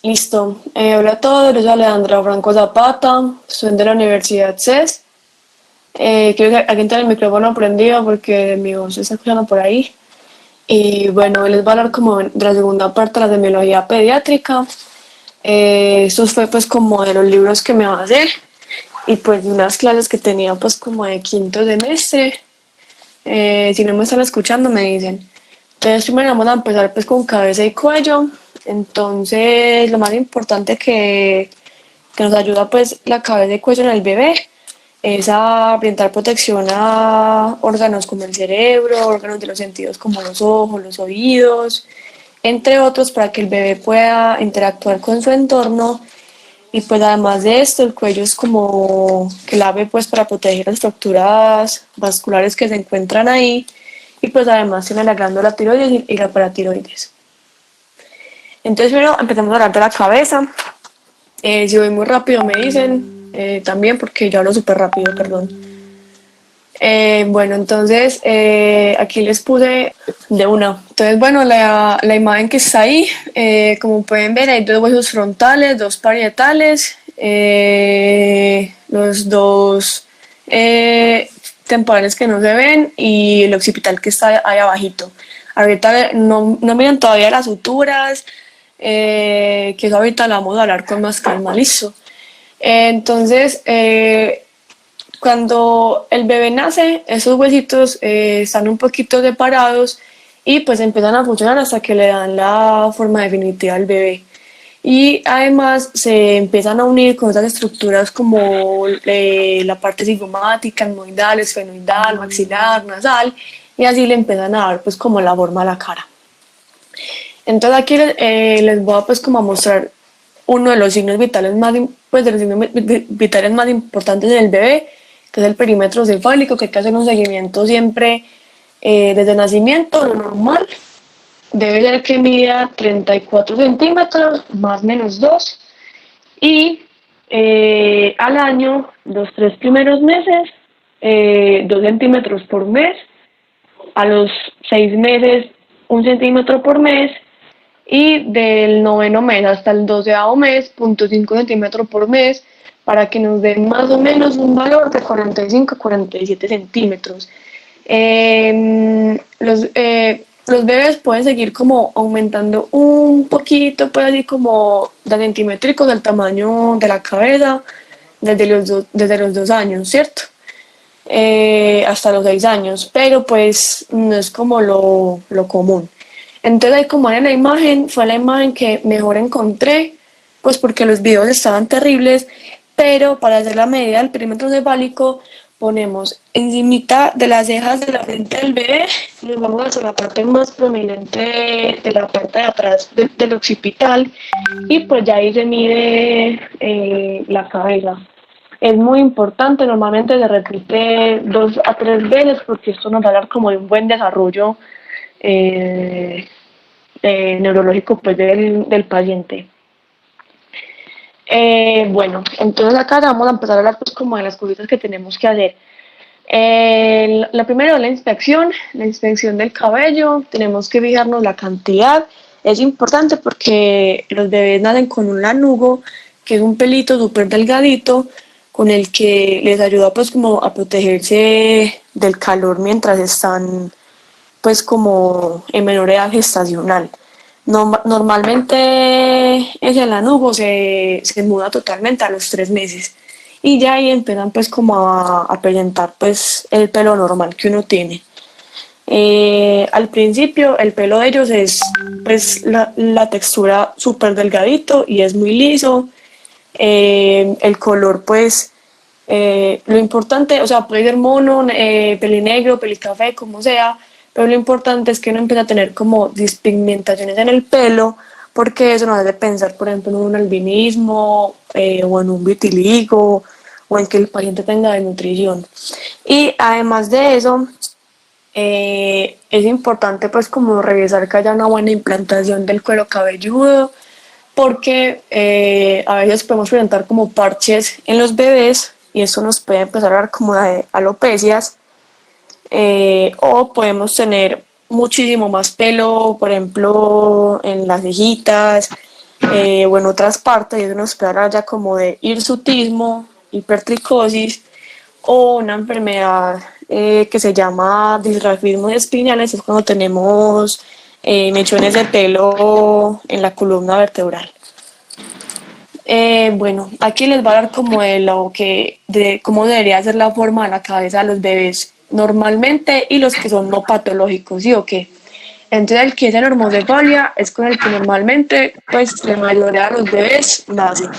Listo. Hola a todos, yo soy Alejandra Franco Zapata, estudiante de la Universidad CES. Creo que alguien tiene el micrófono prendido porque mi voz se está escuchando por ahí. Y bueno, hoy les voy a hablar como de la segunda parte de la semiología pediátrica. Esto fue pues como de los libros que me basé y pues de unas clases que tenía pues como de quinto semestre. Si no me están escuchando me dicen. Entonces primero vamos a empezar pues con cabeza y cuello. Entonces lo más importante que nos ayuda pues la cabeza y cuello en el bebé es a brindar protección a órganos como el cerebro, órganos de los sentidos como los ojos, los oídos, entre otros, para que el bebé pueda interactuar con su entorno. Y pues además de esto, el cuello es como clave pues para proteger las estructuras vasculares que se encuentran ahí, y pues además tiene la glándula tiroides y la paratiroides. Entonces primero empezamos a hablar de la cabeza. Si voy muy rápido me dicen también, porque yo hablo súper rápido, perdón. Bueno, entonces aquí les puse de una. Entonces, bueno, la imagen que está ahí, como pueden ver, hay dos huesos frontales, dos parietales, los dos temporales que no se ven y el occipital que está ahí abajito. Ahorita no miren todavía las suturas, que eso ahorita la vamos a hablar con más calma, listo. Entonces, cuando el bebé nace, esos huesitos están un poquito separados y pues empiezan a funcionar hasta que le dan la forma definitiva al bebé. Y además se empiezan a unir con otras estructuras como la parte cigomática, etmoidal, esfenoidal, maxilar, nasal, y así le empiezan a dar pues como la forma a la cara. Entonces aquí les voy a pues como a mostrar uno de los signos vitales pues de los signos vitales más importantes en el bebé, que es el perímetro cefálico, que hay que hacer un seguimiento siempre desde el nacimiento. Lo normal debe ser que mida 34 centímetros más menos 2, y al año, los 3 primeros meses, 2 centímetros por mes, a los 6 meses 1 centímetro por mes, y del noveno mes hasta el 12º mes, 0,5 centímetros por mes, para que nos den más o menos un valor de 45 a 47 centímetros. Los bebés pueden seguir como aumentando un poquito, pues así como de centimétricos del tamaño de la cabeza desde los 2 años, ¿cierto? Hasta los 6 años, pero pues no es como lo común. Entonces, ahí como era la imagen, fue la imagen que mejor encontré, pues porque los videos estaban terribles, pero para hacer la medida del perímetro cefálico ponemos encimita de las cejas de la frente del bebé, nos vamos hacia la parte más prominente de la parte de atrás del occipital, y pues ya ahí se mide la cabeza. Es muy importante, normalmente se repite 2 a 3 veces, porque esto nos va a dar como de un buen desarrollo eh, neurológico pues del paciente. Bueno, entonces acá vamos a empezar a hablar pues como de las cositas que tenemos que hacer. La primera es la inspección del cabello. Tenemos que fijarnos la cantidad. Es importante porque los bebés nacen con un lanugo, que es un pelito súper delgadito, con el que les ayuda pues como a protegerse del calor mientras están pues como en menor edad gestacional. Normalmente ese lanugo se muda totalmente a los 3 meses, y ya ahí empiezan pues como a presentar pues el pelo normal que uno tiene. Al principio el pelo de ellos es pues la textura súper delgadito y es muy liso. El color pues lo importante, o sea, puede ser mono, pelinegro, pelicafé, como sea, pero lo importante es que no empiece a tener como despigmentaciones en el pelo, porque eso nos hace pensar, por ejemplo, en un albinismo, o en un vitiligo, o en que el paciente tenga desnutrición. Y además de eso, es importante pues como revisar que haya una buena implantación del cuero cabelludo, porque a veces podemos presentar como parches en los bebés y eso nos puede empezar a dar como de alopecias, o podemos tener muchísimo más pelo, por ejemplo, en las cejitas, o en otras partes, y eso nos puede hablar ya como de hirsutismo, hipertricosis o una enfermedad que se llama disrafismo de espinales, es cuando tenemos mechones de pelo en la columna vertebral. Bueno, aquí les va a dar como de cómo debería ser la forma de la cabeza de los bebés normalmente y los que son no patológicos, ¿sí o qué? Entonces el que es anormocefalia es con el que normalmente pues la mayoría de los bebés nacen.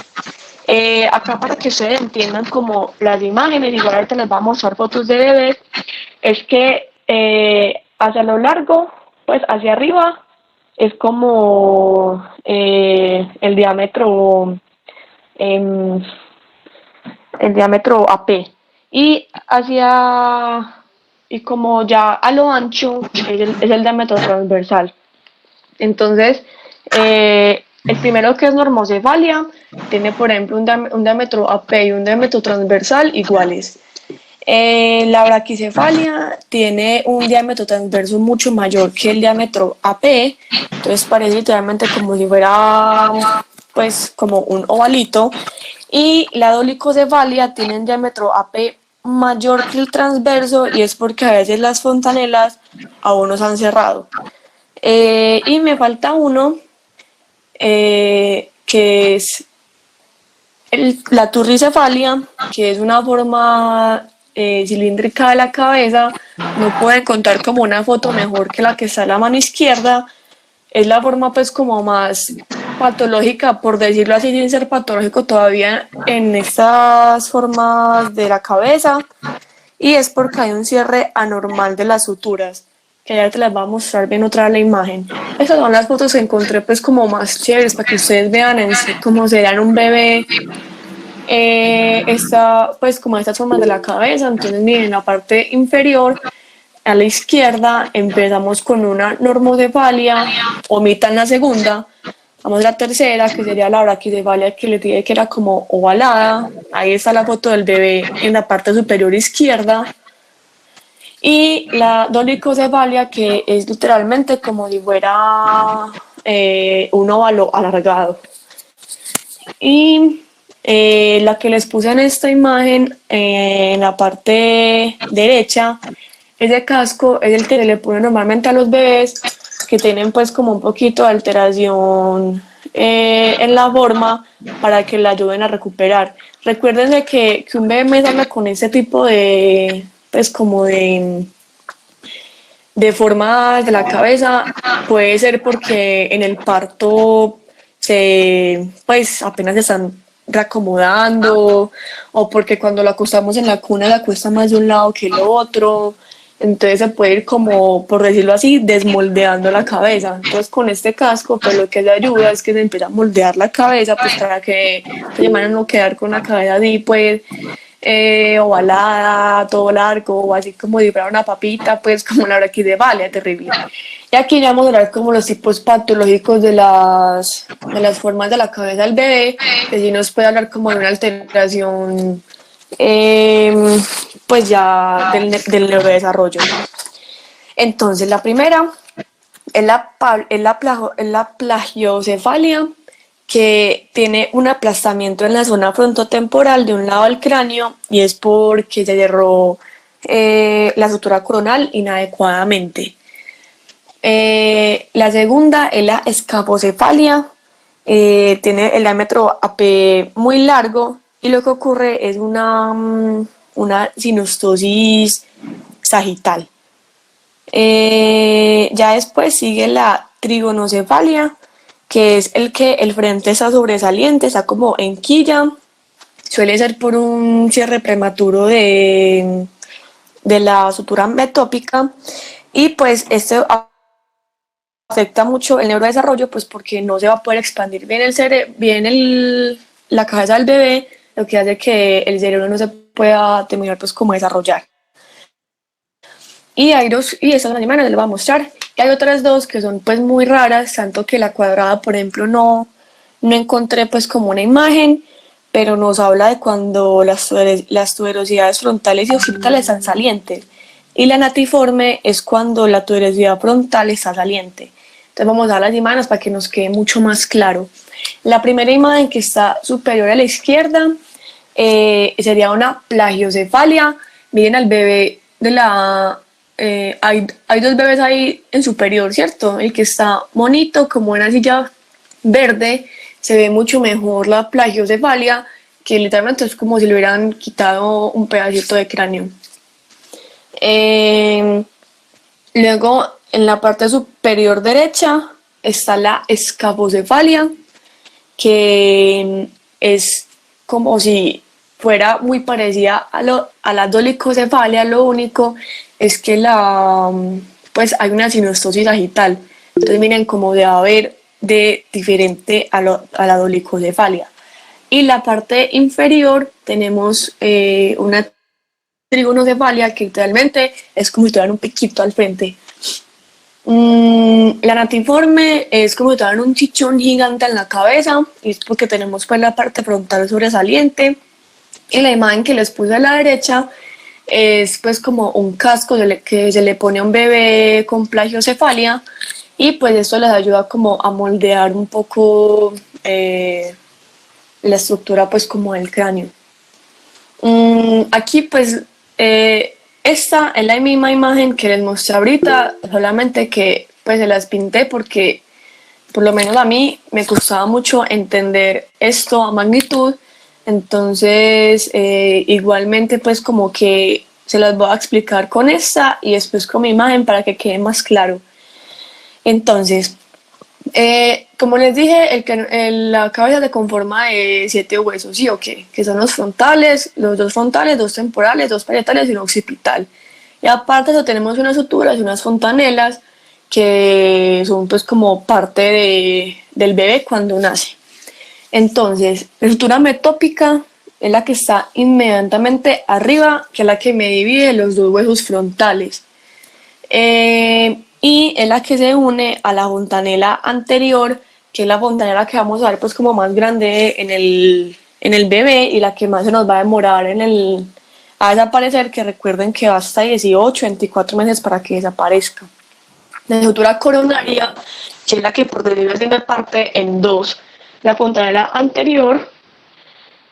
Acá para que ustedes entiendan como las imágenes, igual ahorita les voy a mostrar fotos de bebés, es que hacia lo largo, pues hacia arriba, es como em, el diámetro AP. Y hacia, y como ya a lo ancho, es el diámetro transversal. Entonces, el primero que es normocefalia tiene, por ejemplo, un diámetro AP y un diámetro transversal iguales. La braquicefalia tiene un diámetro transverso mucho mayor que el diámetro AP, entonces parece literalmente como si fuera pues como un ovalito. Y la dolicocefalia tiene un diámetro AP mayor que el transverso y es porque a veces las fontanelas aún no se han cerrado. Y me falta uno que es la turricefalia, que es una forma cilíndrica de la cabeza. No puede contar como una foto mejor que la que está a la mano izquierda. Es la forma pues como más patológica, por decirlo así, sin ser patológico todavía en estas formas de la cabeza. Y es porque hay un cierre anormal de las suturas, que ya te las voy a mostrar bien otra vez la imagen. Esas son las fotos que encontré pues como más chéveres para que ustedes vean en sí cómo será en un bebé está pues como estas formas de la cabeza. Entonces miren, en la parte inferior a la izquierda empezamos con una normocefalia, omitan la segunda, vamos a la tercera que sería la braquicefalia, que les dije que era como ovalada. Ahí está la foto del bebé en la parte superior izquierda. Y la dolicocefalia, que es literalmente como si fuera un óvalo alargado. Y la que les puse en esta imagen, en la parte derecha, ese casco es el que se le pone normalmente a los bebés que tienen pues como un poquito de alteración en la forma para que la ayuden a recuperar. Recuérdense que un bebé me salga con ese tipo de, pues como de formas de la cabeza, puede ser porque en el parto pues apenas se están reacomodando, o porque cuando lo acostamos en la cuna la acuesta más de un lado que el otro. Entonces se puede ir como, por decirlo así, desmoldeando la cabeza. Entonces con este casco pues lo que le ayuda es que se empieza a moldear la cabeza pues para que se llaman no quedar con la cabeza así pues ovalada, todo largo, o así como si fuera una papita, pues como la braquicefalia, terrible. Y aquí ya vamos a hablar como los tipos patológicos de las formas de la cabeza del bebé, que sí nos puede hablar como de una alteración pues ya del neurodesarrollo. Entonces la primera es la plagiocefalia, que tiene un aplastamiento en la zona frontotemporal de un lado del cráneo y es porque se cerró la sutura coronal inadecuadamente. La segunda es la escapocefalia, tiene el diámetro AP muy largo y lo que ocurre es una sinostosis sagital. Ya después sigue la trigonocefalia, que es el frente está sobresaliente, está como en quilla, suele ser por un cierre prematuro de la sutura metópica, y pues esto afecta mucho el neurodesarrollo, pues porque no se va a poder expandir bien la cabeza del bebé, lo que hace que el cerebro no se pueda terminar pues como desarrollar. Y estas animales les voy a mostrar. Y hay otras dos que son pues muy raras, tanto que la cuadrada, por ejemplo, no encontré pues como una imagen, pero nos habla de cuando las tuberosidades frontales y occipitales están salientes. Y la natiforme es cuando la tuberosidad frontal está saliente. Entonces vamos a dar las imágenes para que nos quede mucho más claro. La primera imagen que está superior a la izquierda sería una plagiocefalia. Miren al bebé de la... hay dos bebés ahí en superior, ¿cierto? El que está monito, como en una silla verde, se ve mucho mejor la plagiocefalia, que literalmente es como si le hubieran quitado un pedacito de cráneo. Luego, en la parte superior derecha está la escapocefalia, que es como si fuera muy parecida a la dolicocefalia. Lo único es que pues hay una sinostosis sagital. Entonces miren cómo debe haber de diferente a la dolicocefalia. Y la parte inferior tenemos una trigonocefalia, que literalmente es como si tuvieran un piquito al frente. La natiforme es como si tuvieran un chichón gigante en la cabeza, y es porque tenemos pues la parte frontal sobresaliente. Y la imagen que les puse a la derecha es pues como un casco que se le pone a un bebé con plagiocefalia, y pues esto les ayuda como a moldear un poco la estructura pues como del cráneo. Aquí pues esta es la misma imagen que les mostré ahorita, solamente que pues se las pinté porque por lo menos a mí me costaba mucho entender esto a magnitud. Entonces igualmente pues como que se las voy a explicar con esta y después con mi imagen para que quede más claro. Entonces, como les dije, la cabeza se conforma de 7 huesos, ¿sí o qué? Que son los frontales, los 2 frontales, 2 temporales, 2 parietales y un occipital. Y aparte de eso tenemos unas suturas y unas fontanelas que son pues como parte del bebé cuando nace. Entonces, la sutura metópica es la que está inmediatamente arriba, que es la que me divide los 2 huesos frontales. Y es la que se une a la fontanela anterior, que es la fontanela que vamos a ver pues como más grande en el bebé, y la que más se nos va a demorar a desaparecer, que recuerden que va hasta 18, 24 meses para que desaparezca. La sutura coronaria, que es la que por desgracia me parte en 2, la fontanela anterior,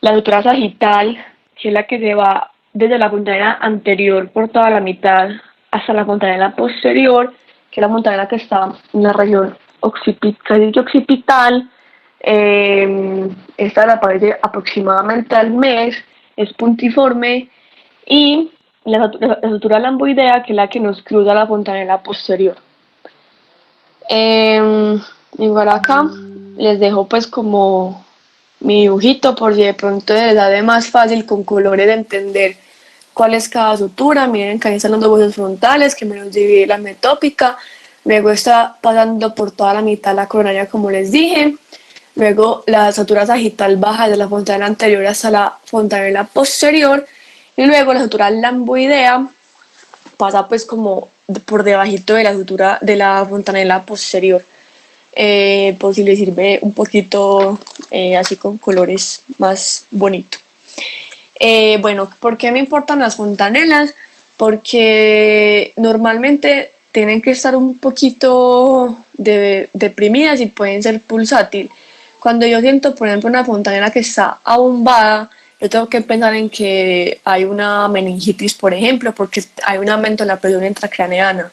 la sutura sagital, que es la que se va desde la fontanela anterior por toda la mitad hasta la fontanela posterior, que es la fontanela que está en la región occipital. Esta aparece aproximadamente al mes, es puntiforme, y la sutura lamboidea, que es la que nos cruza la fontanela posterior. Igual acá les dejo pues como mi dibujito por si de pronto les da de más fácil con colores de entender cuál es cada sutura. Miren que ahí están los 2 huesos frontales que me los divide la metópica. Luego está pasando por toda la mitad la coronaria, como les dije. Luego la sutura sagital baja de la fontanela anterior hasta la fontanela posterior. Y luego la sutura lamboidea pasa pues como por debajito de la sutura de la fontanela posterior. Por si les sirve un poquito así con colores más bonitos. Bueno, ¿por qué me importan las fontanelas? Porque normalmente tienen que estar un poquito deprimidas y pueden ser pulsátil. Cuando yo siento, por ejemplo, una fontanela que está abombada, yo tengo que pensar en que hay una meningitis, por ejemplo, porque hay un aumento en la presión intracraneana.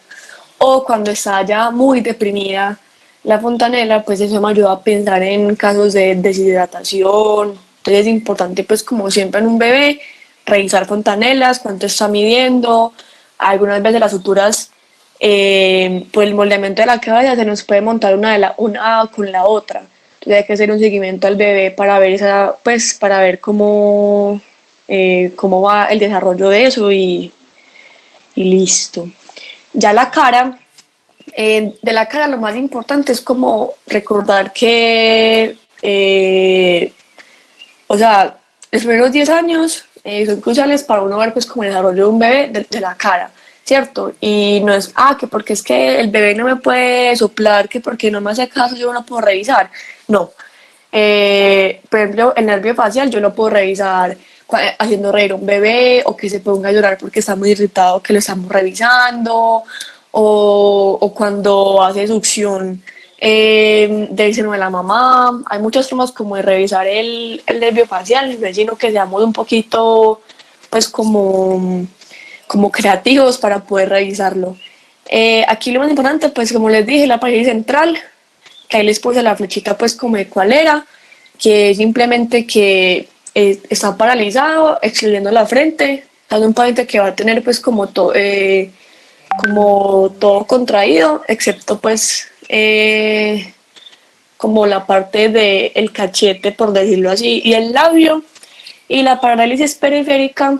O cuando está ya muy deprimida la fontanela, pues eso me ayuda a pensar en casos de deshidratación. Entonces es importante, pues como siempre en un bebé, revisar fontanelas, cuánto está midiendo. Algunas veces las suturas, por el moldeamiento de la cabeza, se nos puede montar una con la otra. Entonces hay que hacer un seguimiento al bebé para ver pues para ver cómo va el desarrollo de eso, y listo. Ya la cara, de la cara lo más importante es como recordar que, o sea, los primeros 10 años son cruciales para uno ver pues como el desarrollo de un bebé de la cara, ¿cierto? Y no es, que porque es que el bebé no me puede soplar, que porque no me hace caso yo no puedo revisar. No. Por ejemplo, el nervio facial yo lo puedo revisar haciendo reír a un bebé, o que se ponga a llorar porque está muy irritado que lo estamos revisando, o cuando hace succión del seno de la mamá. Hay muchas formas como de revisar el nervio facial, sino que seamos un poquito, pues como creativos para poder revisarlo. Aquí lo más importante, pues como les dije, la pared central, que ahí les puse la flechita pues como de cuál era, que es simplemente que está paralizado, extendiendo la frente, es un paciente que va a tener pues como todo contraído, excepto pues como la parte del cachete, por decirlo así, y el labio. Y la parálisis periférica,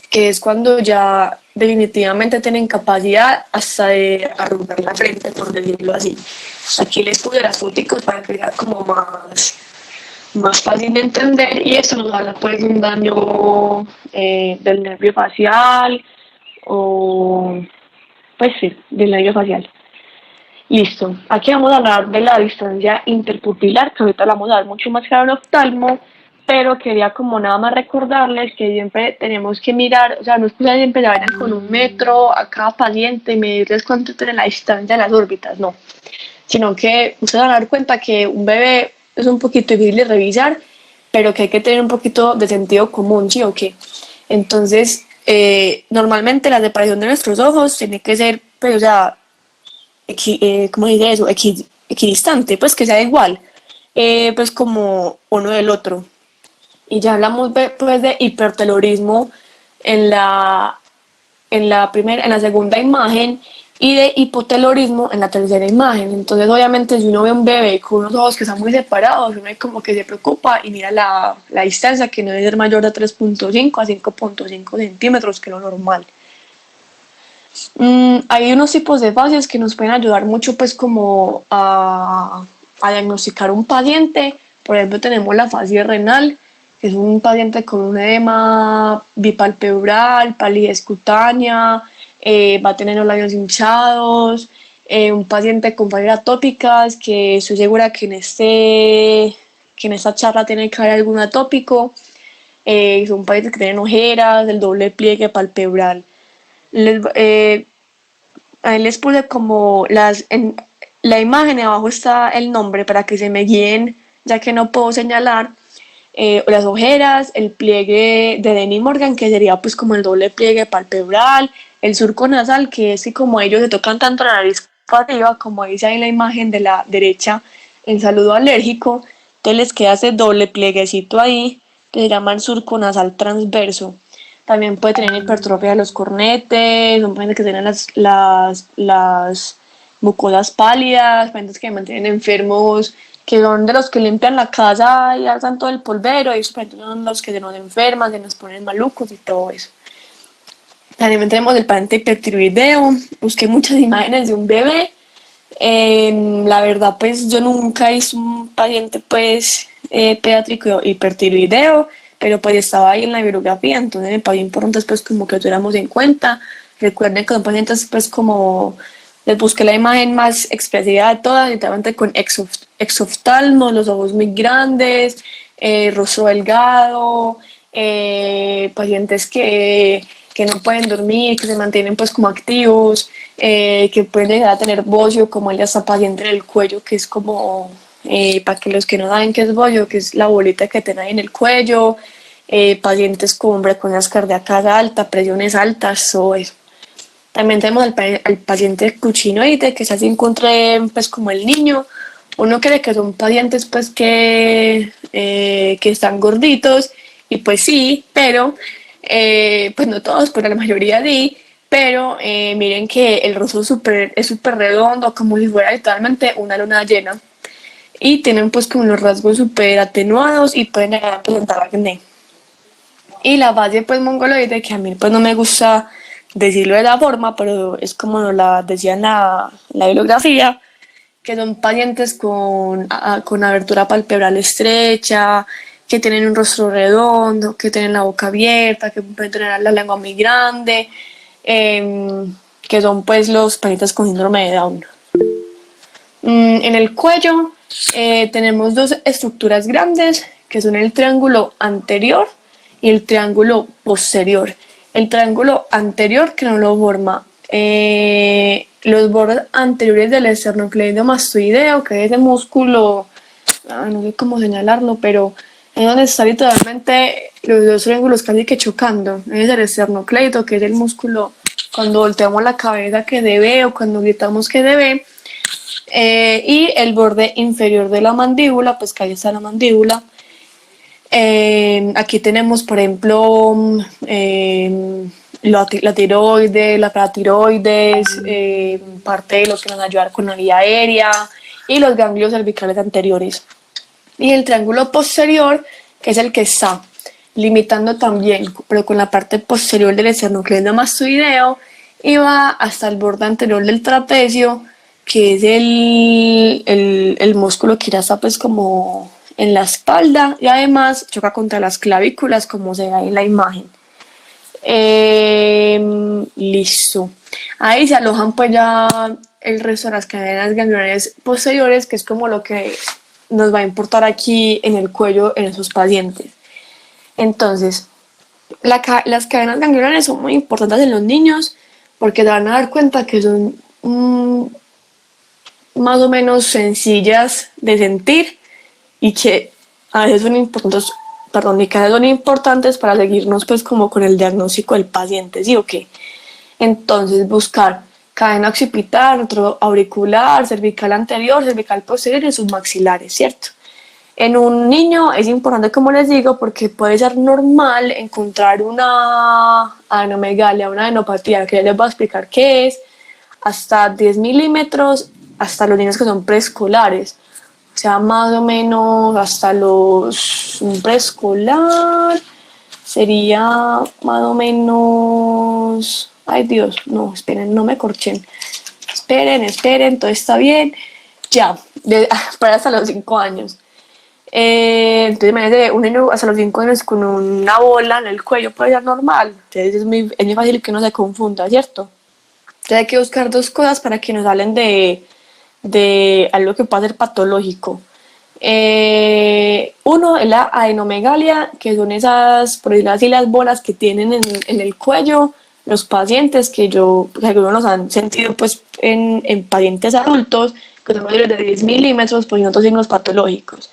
que es cuando ya definitivamente tienen capacidad hasta de arrugar la frente, por decirlo así. Aquí les puse las fotos para que sea como más fácil de entender, y eso nos habla pues de un daño del nervio facial o pues sí, del nervio facial. Listo, aquí vamos a hablar de la distancia interpupilar, que ahorita la vamos a dar mucho más claro en oftalmo, pero quería como nada más recordarles que siempre tenemos que mirar, o sea, no es que siempre se vayan con 1 metro a cada paciente y medirles cuánto tiene la distancia de las órbitas, no, sino que ustedes van a dar cuenta que un bebé es un poquito difícil de revisar, pero que hay que tener un poquito de sentido común, ¿sí o qué? Entonces, normalmente la separación de nuestros ojos tiene que ser, pues, o sea, ¿cómo dice eso? Equidistante, pues que sea igual, pues como uno del otro. Y ya hablamos pues de hipertelorismo en en la segunda imagen, y de hipotelorismo en la tercera imagen. Entonces, obviamente, si uno ve un bebé con unos ojos que están muy separados, uno como que se preocupa y mira la distancia, que no debe ser mayor de 3,5 a 5,5 centímetros, que es lo normal. Hay unos tipos de fases que nos pueden ayudar mucho pues como a diagnosticar un paciente. Por ejemplo, tenemos la fase renal, que es un paciente con un edema bipalpebral, palidez cutánea, va a tener los labios hinchados, un paciente con fases atópicas, que estoy segura que en esta charla tiene que haber algún atópico. Son pacientes que tienen ojeras, el doble pliegue palpebral. Ahí les puse como en la imagen, abajo está el nombre para que se me guíen, ya que no puedo señalar. Las ojeras, el pliegue de Denny Morgan, que sería pues como el doble pliegue palpebral, el surco nasal, que es que como ellos se tocan tanto la nariz para arriba, como dice ahí en la imagen de la derecha, el saludo alérgico, entonces les queda ese doble plieguecito ahí, que se llama el surco nasal transverso. También puede tener hipertrofia de los cornetes, son pacientes que tienen las mucosas pálidas, pacientes que mantienen enfermos, que son de los que limpian la casa y hacen todo el polvero, y esos pacientes son los que se nos enferman, se nos ponen malucos y todo eso. También tenemos el paciente hipertiroideo. Busqué muchas imágenes de un bebé. La verdad, pues yo nunca hice un paciente pues pediátrico hipertiroideo, pero pues estaba ahí en la bibliografía, entonces me pareció importante pues como que lo tuviéramos en cuenta. Recuerden que son pacientes pues como les busqué la imagen más expresiva de todas, literalmente con exoftalmo, los ojos muy grandes, rostro delgado, pacientes que no pueden dormir, que se mantienen pues como activos, que pueden llegar a tener bocio, como el hasta paciente en el cuello, que es como, para que los que no saben qué es bocio, que es la bolita que tienen ahí en el cuello, pacientes con frecuencias cardíacas altas, presiones altas, todo eso. También tenemos al paciente cuchinoide, que se así encontré pues como el niño. Uno cree que son pacientes pues que están gorditos, y pues sí, pero pues no todos, pero la mayoría sí. Pero miren que el rostro es súper redondo, como si fuera literalmente una luna llena. Y tienen pues como los rasgos súper atenuados y pueden llegar a presentar acné. Y la base pues mongoloide, que a mí pues no me gusta decirlo de la forma, pero es como nos la decía en la bibliografía, que son pacientes con abertura palpebral estrecha, que tienen un rostro redondo, que tienen la boca abierta, que pueden tener la lengua muy grande, que son pues los pacientes con síndrome de Down. En el cuello tenemos dos estructuras grandes, que son el triángulo anterior y el triángulo posterior. El triángulo anterior, que no lo forma los bordes anteriores del esternocleidomastoideo, que es ese músculo, no sé cómo señalarlo, pero es donde está literalmente los dos triángulos casi que chocando. Es el esternocleido, que es el músculo cuando volteamos la cabeza que debe o cuando gritamos que debe. Y el borde inferior de la mandíbula, pues que ahí está la mandíbula. Aquí tenemos, por ejemplo, la tiroides, la paratiroides, parte de lo que nos ayuda con la vía aérea y los ganglios cervicales anteriores. Y el triángulo posterior, que es el que está limitando también, pero con la parte posterior del esternocleidomastoideo y va hasta el borde anterior del trapecio, que es el músculo que ya está pues como en la espalda y además choca contra las clavículas como se ve ahí en la imagen. Listo. Ahí se alojan pues ya el resto de las cadenas ganglionares posteriores, que es como lo que nos va a importar aquí en el cuello en esos pacientes. Entonces, las cadenas ganglionares son muy importantes en los niños porque se van a dar cuenta que son más o menos sencillas de sentir y que a veces son importantes, perdón, y que a veces son importantes para seguirnos pues como con el diagnóstico del paciente, ¿sí o qué? Entonces buscar cadena occipital, retroauricular, cervical anterior, cervical posterior y submaxilares, ¿cierto? En un niño es importante, como les digo, porque puede ser normal encontrar una adenomegalia, una adenopatía, que ya les voy a explicar qué es, hasta 10 milímetros, hasta los niños que son preescolares. O sea, más o menos hasta un preescolar sería más o menos... Ay Dios, no, esperen, no me corchen. Esperen, todo está bien. Ya, para hasta los 5 años. Entonces, imagínate, un niño hasta los 5 años con una bola en el cuello puede ser normal. Entonces, es muy fácil que uno se confunda, ¿cierto? Entonces, hay que buscar dos cosas para que nos hablen de algo que pueda ser patológico. Uno es la adenomegalia, que son esas, por decirlo así, las bolas que tienen en el cuello los pacientes, que algunos los han sentido pues en pacientes adultos, que son mayores de 10 milímetros, pues y otros signos patológicos.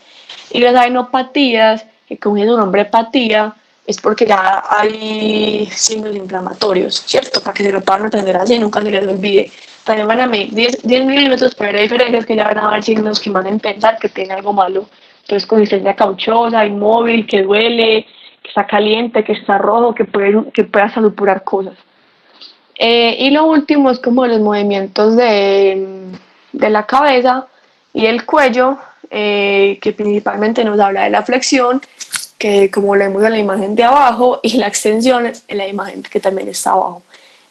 Y las adenopatías, que como dice su nombre hepatía, es porque ya hay signos inflamatorios, ¿cierto? Para que se lo puedan entender así, nunca se les olvide. También van a medir 10 milímetros, pero hay diferencias que ya van a haber signos que van a pensar que tiene algo malo. Entonces, consistencia cauchosa, inmóvil, que duele, que está caliente, que está rojo, que puede hasta supurar cosas. Y lo último es como los movimientos de la cabeza y el cuello, que principalmente nos habla de la flexión, que como lo vemos en la imagen de abajo, y la extensión en la imagen que también está abajo.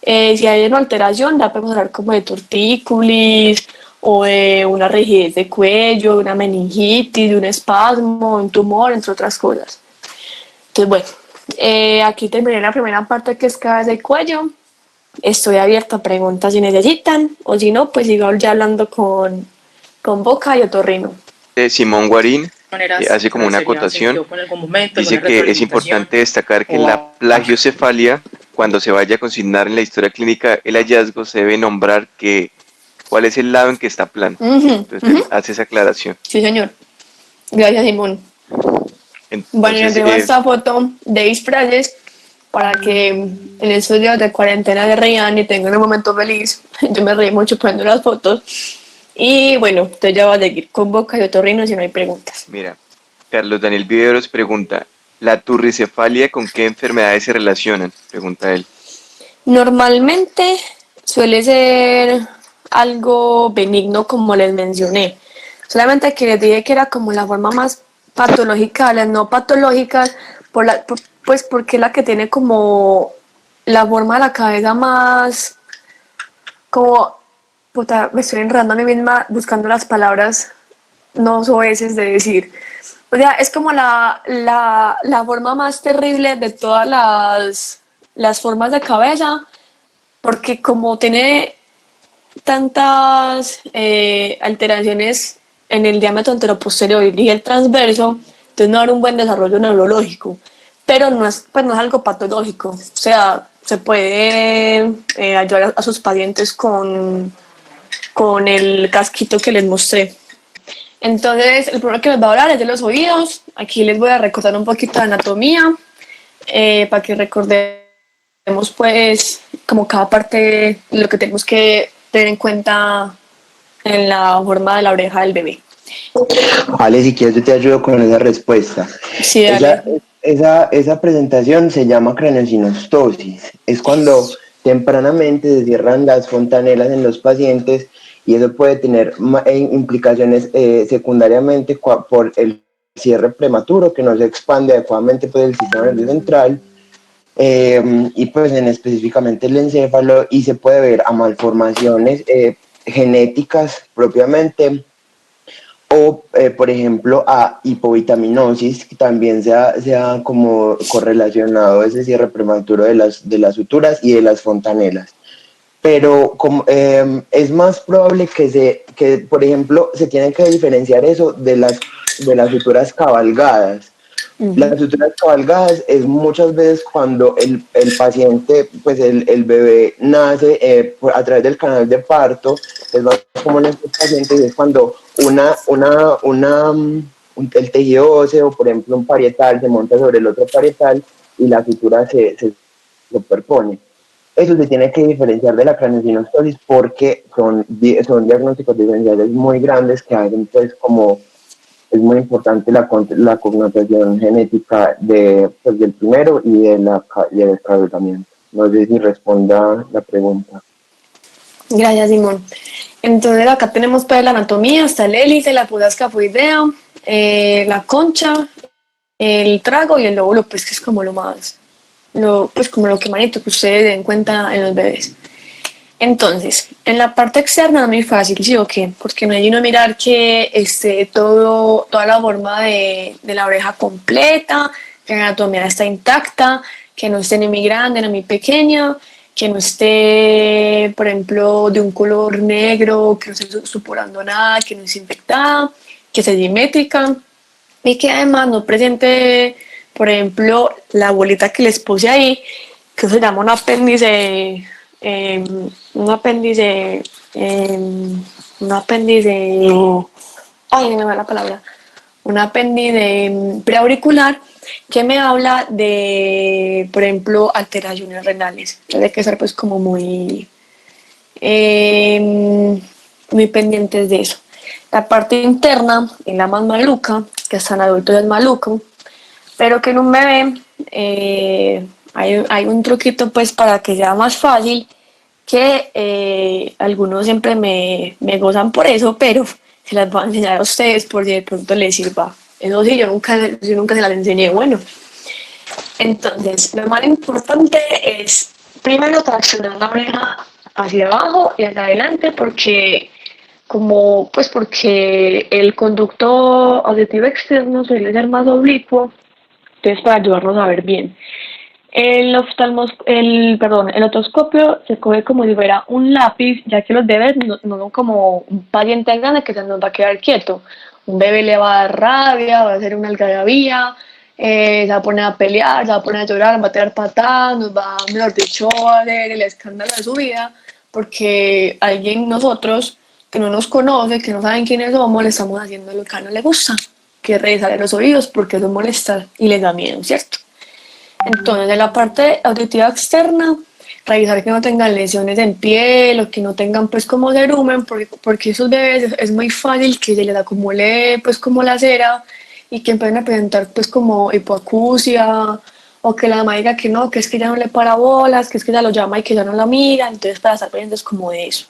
Si hay una alteración, ya podemos hablar como de tortícolis o de una rigidez de cuello, de una meningitis, de un espasmo, un tumor, entre otras cosas. Entonces, bueno, aquí terminé la primera parte, que es cabeza y cuello. Estoy abierta a preguntas si necesitan, o si no, pues sigo ya hablando con boca y otorrino. Simón Guarín hace como una acotación, dice que es importante destacar que en la plagiocefalia, cuando se vaya a consignar en la historia clínica el hallazgo, se debe nombrar cuál es el lado en que está plano. Entonces él hace esa aclaración. Sí, señor. Gracias, Simón. Entonces, bueno, les dejo esta foto de disfraces para que en estos días de cuarentena se rían y tengan un momento feliz. Yo me reí mucho poniendo las fotos. Y bueno, entonces ya va a seguir con boca y otorrino si no hay preguntas. Mira, Carlos Daniel Viveros pregunta, ¿la turricefalia con qué enfermedades se relacionan? Pregunta él. Normalmente suele ser algo benigno, como les mencioné. Solamente que les dije que era como la forma más patológica, las no patológicas, pues porque es la que tiene como la forma de la cabeza más como, puta, me estoy enredando a mí misma buscando las palabras no soeces de decir. O sea, es como la forma más terrible de todas las formas de cabeza, porque como tiene tantas alteraciones en el diámetro anteroposterior y el transverso, entonces no va a haber un buen desarrollo neurológico, pero no es algo patológico. O sea, se puede ayudar a sus pacientes con con el casquito que les mostré. Entonces, el primero que les voy a hablar es de los oídos. Aquí les voy a recordar un poquito de anatomía para que recordemos pues como cada parte lo que tenemos que tener en cuenta en la forma de la oreja del bebé. Vale, si quieres yo te ayudo con esa respuesta. Sí, dale. Esa presentación se llama craneosinostosis. Es cuando tempranamente se cierran las fontanelas en los pacientes y eso puede tener implicaciones secundariamente por el cierre prematuro que no se expande adecuadamente por el sistema nervioso central y pues en específicamente el encéfalo y se puede ver a malformaciones genéticas propiamente o, por ejemplo, a hipovitaminosis, que también se ha como correlacionado ese cierre prematuro de las suturas y de las fontanelas. Pero es más probable que, por ejemplo, se tienen que diferenciar eso de las suturas cabalgadas. Las suturas cabalgadas es muchas veces cuando el paciente, pues el bebé nace a través del canal de parto, es más común en estos pacientes, y es cuando el tejido óseo, por ejemplo un parietal, se monta sobre el otro parietal y la sutura se superpone. Eso se tiene que diferenciar de la craneosinostosis porque son diagnósticos diferenciales muy grandes que hacen pues como es muy importante la connotación genética pues, del primero y del cabramiento. No sé si responda la pregunta. Gracias, Simón. Entonces acá tenemos pues la anatomía, está el hélice, la pura escafoidea, la concha, el trago y el lóbulo, pues que es como lo más, pues como lo que manito que ustedes den cuenta en los bebés. Entonces, en la parte externa es muy fácil, ¿sí o qué? Porque no hay uno mirar que esté toda la forma de la oreja completa, que la anatomía está intacta, que no esté ni muy grande ni muy pequeña, que no esté, por ejemplo, de un color negro, que no esté supurando nada, que no esté infectada, que esté dimétrica y que además no presente, por ejemplo, la bolita que les puse ahí, que se llama un apéndice, eh, un apéndice, eh, un apéndice, ay, no me va la palabra, un apéndice preauricular que me habla de, por ejemplo, alteraciones renales. Tiene que ser pues como muy pendientes de eso. La parte interna es la más maluca, que hasta en adultos es maluco, pero que en un bebé hay un truquito pues para que sea más fácil, que algunos siempre me gozan por eso, pero se las voy a enseñar a ustedes por si de pronto les sirva. Eso sí, yo nunca se las enseñé. Bueno, entonces lo más importante es primero traccionar la oreja hacia abajo y hacia adelante porque el conducto auditivo externo suele ser más oblicuo, entonces para ayudarnos a ver bien. El otoscopio se coge como si fuera un lápiz, ya que los bebés no son como un paciente grande que se nos va a quedar quieto. Un bebé le va a dar rabia, va a hacer una algarabía, se va a poner a pelear, se va a poner a llorar, va a tirar patadas, nos va, mejor dicho, a hacer el escándalo de su vida, porque nosotros, que no nos conoce, que no saben quiénes somos, le estamos haciendo lo que a no le gusta, que es revisarle los oídos porque eso molesta y les da miedo, ¿cierto? Entonces, de la parte auditiva externa, revisar que no tengan lesiones en piel o que no tengan pues como cerumen, porque esos bebés es muy fácil que se les acumule pues como la cera y que empiecen a presentar pues como hipoacusia o que la mamá diga que no, que es que ya no le para bolas, que es que ya lo llama y que ya no la mira, entonces para estar pendientes como de eso.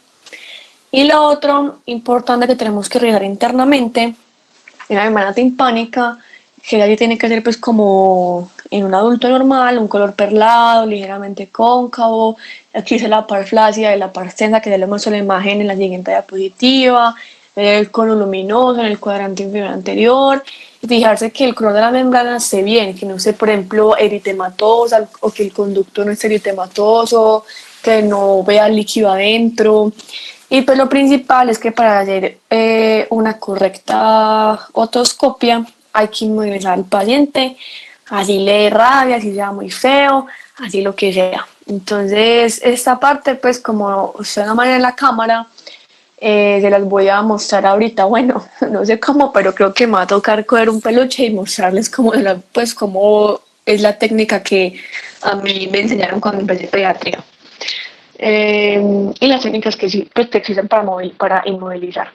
Y lo otro importante que tenemos que revisar internamente es la membrana timpánica, que ya tiene que ser pues como en un adulto normal, un color perlado, ligeramente cóncavo. Aquí es la par flácida y la par extensa, que ya le muestro la imagen en la siguiente diapositiva. El cono luminoso en el cuadrante inferior anterior. Y fijarse que el color de la membrana esté bien, que no esté, por ejemplo, eritematosa o que el conducto no esté eritematoso, que no vea líquido adentro. Y pues lo principal es que para hacer una correcta otoscopia hay que inmovilizar al paciente, así le dé rabia, así sea muy feo, así lo que sea. Entonces esta parte pues como usted no maneja la cámara, Se las voy a mostrar ahorita. Bueno, no sé cómo, pero creo que me va a tocar coger un peluche y mostrarles pues cómo es la técnica que a mí me enseñaron cuando empecé pediatría. Y las técnicas que sí pues, que existen para inmovilizar.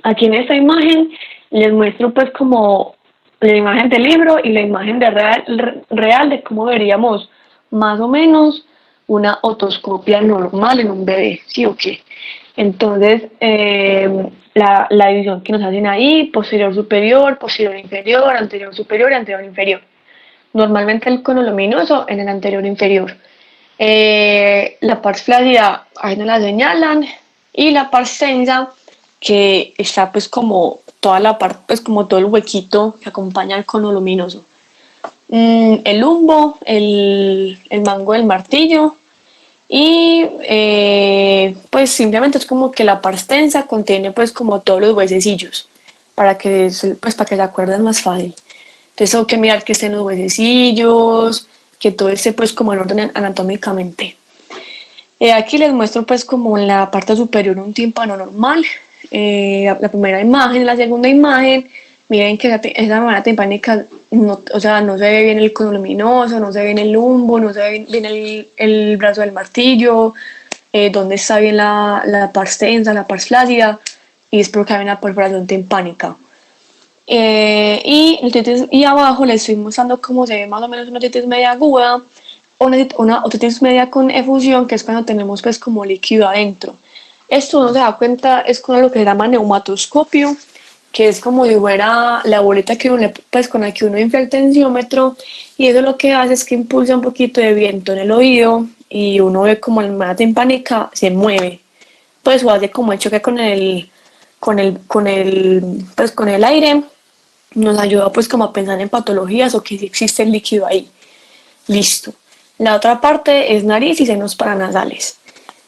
Aquí en esta imagen les muestro pues como la imagen del libro y la imagen real de cómo veríamos más o menos una otoscopia normal en un bebé, ¿sí o qué? Entonces, la división que nos hacen ahí, posterior superior, posterior inferior, anterior superior y anterior inferior. Normalmente el cono luminoso en el anterior inferior. La pars flácida, ahí nos la señalan, y la pars tensa, que está pues como toda la parte, pues como todo el huequito que acompaña al cono luminoso. El lumbo, el mango del martillo, y pues simplemente es como que la pars tensa contiene pues como todos los huesecillos pues para que se acuerden más fácil. Entonces tengo que mirar que estén los huesecillos, que todo esté pues como en orden anatómicamente. Aquí les muestro pues como en la parte superior un tímpano normal, la primera imagen, la segunda imagen, miren que esa manera timpánica, no, o sea, no se ve bien el cono luminoso, no se ve bien el lumbo, no se ve bien el brazo del martillo, donde está bien la pars tensa, la pars flácida, y es porque hay una perforación timpánica. Y abajo les estoy mostrando cómo se ve más o menos una otitis media aguda, una otitis media con efusión, que es cuando tenemos pues como líquido adentro. Esto uno se da cuenta es con lo que se llama neumatoscopio, que es como si fuera la boleta que uno pues con la que uno infla el tensiómetro, y eso lo que hace es que impulsa un poquito de viento en el oído y uno ve como la manera timpánica se mueve, pues o hace como el choque con el aire, nos ayuda pues como a pensar en patologías o que si existe el líquido ahí. Listo. La otra parte es nariz y senos paranasales.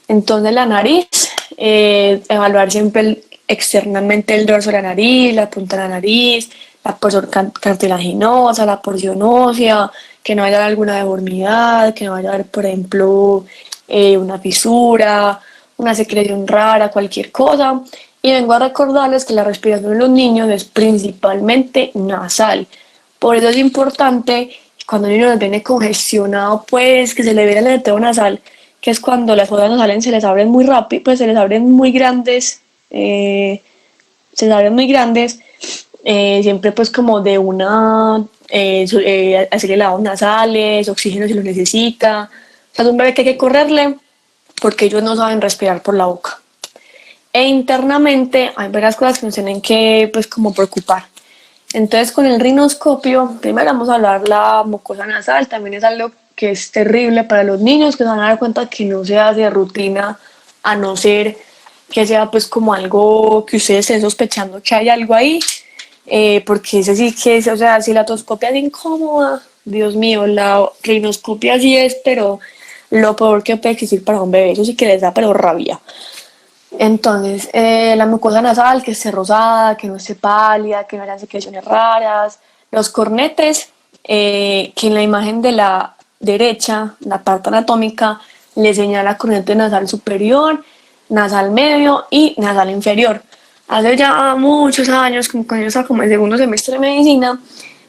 Entonces la nariz, evaluar siempre externamente el dorso de la nariz, la punta de la nariz, la porción cartilaginosa, la porción ósea, que no haya alguna deformidad, que no vaya a haber, por ejemplo, una fisura, una secreción rara, cualquier cosa. Y vengo a recordarles que la respiración de los niños es principalmente nasal. Por eso es importante cuando un niño nos viene congestionado, pues que se le vea el aleteo nasal, que es cuando las fosas nasales se les abren muy rápido, pues se les abren muy grandes, se les abren muy grandes, siempre pues como de hacerle lavados nasales, oxígeno si lo necesita. O sea, es un bebé que hay que correrle porque ellos no saben respirar por la boca. E internamente hay varias cosas que nos tienen que pues como preocupar. Entonces con el rinoscopio, primero vamos a hablar la mucosa nasal, también es algo que es terrible para los niños, que se van a dar cuenta que no se hace de rutina, a no ser que sea pues como algo que ustedes estén sospechando que hay algo ahí, porque ese sí que es, o sea, si la otoscopia es incómoda, Dios mío, la rinoscopia sí es, pero lo peor que puede existir para un bebé, eso sí que les da pero rabia. Entonces, la mucosa nasal, que esté rosada, que no esté pálida, que no haya secreciones raras. Los cornetes, que en la imagen de la derecha, la parte anatómica, le señala cornete nasal superior, nasal medio y nasal inferior. Hace ya muchos años, como cuando yo estaba como en segundo semestre de medicina,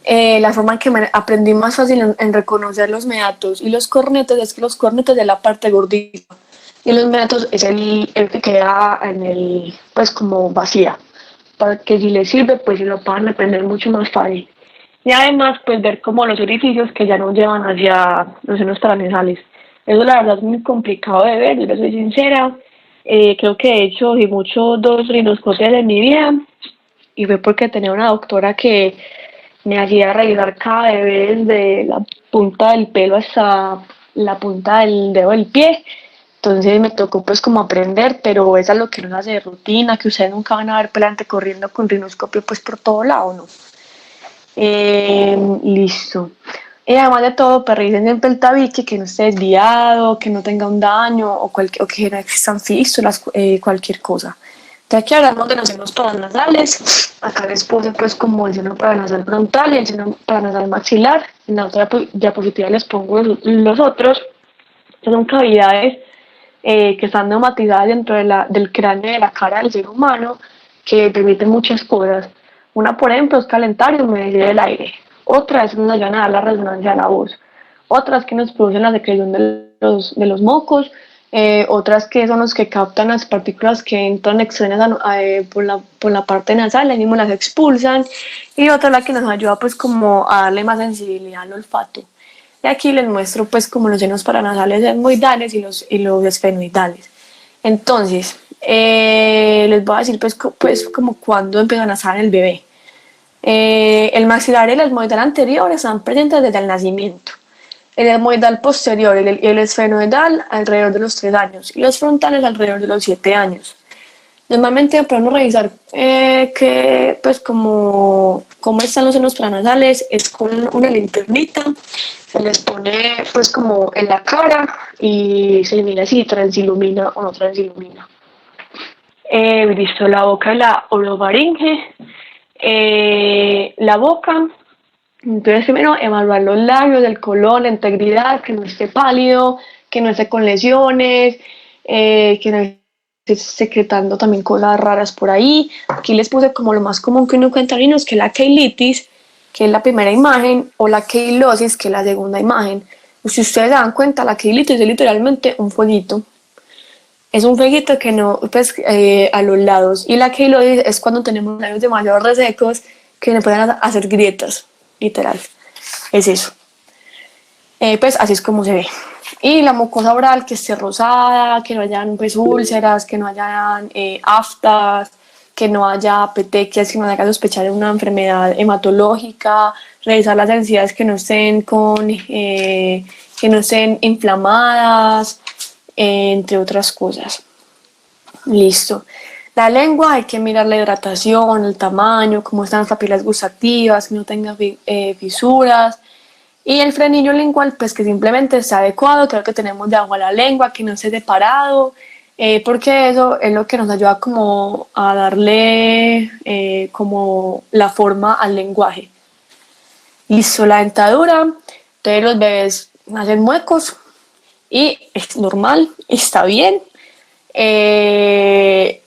la forma en que me aprendí más fácil en reconocer los meatos y los cornetes es que los cornetes de la parte gordita y los meatos es el que queda en el, pues como vacía, para que si les sirve, pues si lo puedan aprender mucho más fácil. Y además, pues ver como los orificios que ya no llevan hacia los senos paranasales. Eso la verdad es muy complicado de ver, yo soy sincera. Creo que he hecho y mucho dos rinoscopias en mi vida y fue porque tenía una doctora que me hacía revisar cada bebé desde la punta del pelo hasta la punta del dedo del pie. Entonces me tocó pues como aprender, pero eso es lo que uno hace de rutina, que ustedes nunca van a ver pelante corriendo con rinoscopio pues por todo lado, ¿no? Listo. Y además de todo, pues revisen siempre el tabique, que no esté desviado, que no tenga un daño o que no existan fístulas, cualquier cosa. Ya que hablamos de los senos paranasales, acá les puse pues como el seno paranasal frontal y el seno paranasal maxilar. En la otra diapositiva les pongo los otros. Son cavidades que están neumatizadas dentro del cráneo de la cara del ser humano, que permiten muchas cosas. Una, por ejemplo, es calentar y humedecer el aire. Otra es que nos ayudan a dar la resonancia de la voz. Otras que nos producen la secreción de los mocos. Otras que son los que captan las partículas que entran extrañas por la parte nasal, ahí mismo las expulsan. Y otra la que nos ayuda pues como a darle más sensibilidad al olfato. Y aquí les muestro pues como los senos paranasales etmoidales y los esfenoidales. Entonces, les voy a decir pues como cuando empiezan a nacer el bebé. El maxilar y el etmoidal anterior están presentes desde el nacimiento. El etmoidal posterior y el esfenoidal alrededor de los 3 años y los frontales alrededor de los 7 años. Normalmente podemos revisar pues cómo están los senos paranasales es con una linternita, se les pone pues como en la cara y se mira si transilumina o no transilumina. Listo, la boca y la orofaringe. La boca, entonces primero evaluar los labios, el color, la integridad, que no esté pálido, que no esté con lesiones, que no esté secretando también cosas raras por ahí. Aquí les puse como lo más común que uno encuentra en niños, que es la queilitis, que es la primera imagen, o la queilosis, que es la segunda imagen. Si ustedes se dan cuenta, la queilitis es literalmente un fueguito. Es un fueguito que no, pues, a los lados. Y la queilosis es cuando tenemos labios demasiado resecos que le pueden hacer grietas, literal. Es eso. Pues así es como se ve. Y la mucosa oral que esté rosada, que no hayan pues úlceras, que no hayan aftas, que no haya petequias, que no haya sospechar de una enfermedad hematológica, revisar las encías que no estén que no estén inflamadas, entre otras cosas. Listo. La lengua hay que mirar la hidratación, el tamaño, cómo están las papilas gustativas, que no tenga fisuras. Y el frenillo lingual, pues que simplemente está adecuado, creo que tenemos de agua a la lengua, que no esté separado, porque eso es lo que nos ayuda como a darle como la forma al lenguaje. Listo, la dentadura. Entonces los bebés nacen muecos y es normal, está bien.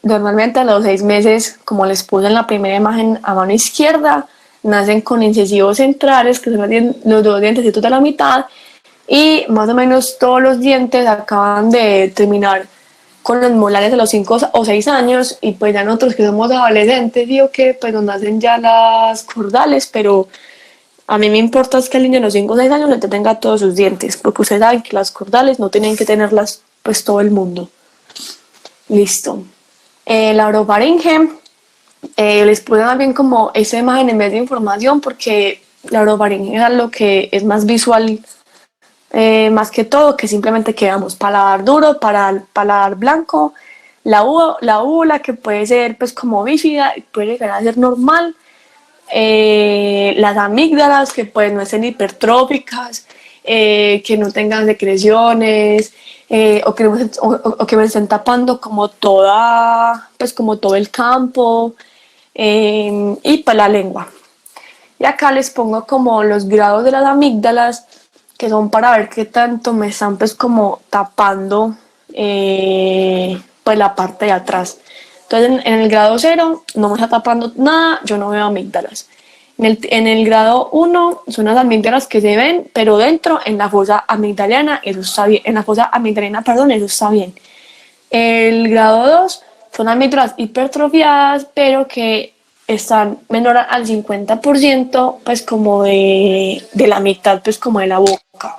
Normalmente a los 6 meses, como les puse en la primera imagen a mano izquierda, nacen con incisivos centrales, que son los 2 dientecitos de la mitad, y más o menos todos los dientes acaban de terminar con los molares de los 5 o 6 años, y pues ya nosotros que somos adolescentes, digo que pues nos nacen ya las cordales, pero a mí me importa es que el niño de los 5 o 6 años le tenga todos sus dientes, porque ustedes saben que las cordales no tienen que tenerlas pues todo el mundo. Listo. La orofaringe, les puse más bien como esa imagen en vez de información porque la orofaringe es algo que es más visual, más que todo, que simplemente que veamos paladar duro, paladar blanco, la úvula que puede ser pues como bífida, puede llegar a ser normal, las amígdalas que pues no estén hipertróficas, que no tengan secreciones, o que me estén tapando como pues como todo el campo, y para la lengua. Y acá les pongo como los grados de las amígdalas, que son para ver qué tanto me están pues como tapando pues la parte de atrás. Entonces en el grado 0 no me está tapando nada, yo no veo amígdalas. En el grado 1 son las amígdalas que se ven, pero dentro, en la fosa amigdaliana, eso está bien. En la fosa amigdaliana, perdón, eso está bien. El grado 2 son amígdalas hipertrofiadas, pero que están menor al 50%, pues como de la mitad, pues como de la boca.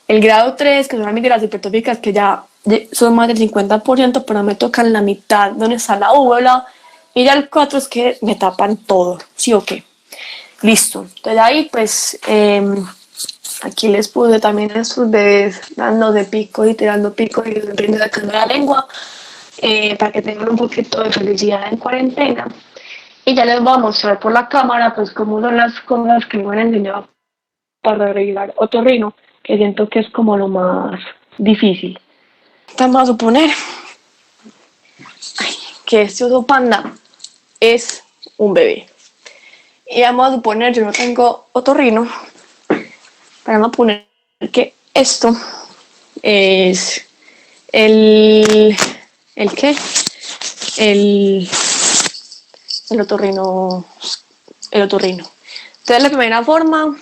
El grado 3, que son amígdalas hipertróficas, que ya son más del 50%, pero me tocan la mitad donde está la úvula. Y ya el 4 es que me tapan todo, ¿sí o qué? Listo. Entonces ahí pues aquí les puse también a estos bebés dando de picos y tirando picos y les sacando la lengua, para que tengan un poquito de felicidad en cuarentena. Y ya les voy a mostrar por la cámara pues cómo son las cosas que me van a enseñar para arreglar otorrino, que siento que es como lo más difícil. Vamos a suponer que este oso panda es un bebé. Y vamos a suponer, yo no tengo otorrino, pero vamos a poner que esto es ¿El qué? El, el otorrino. El otorrino. Entonces la primera forma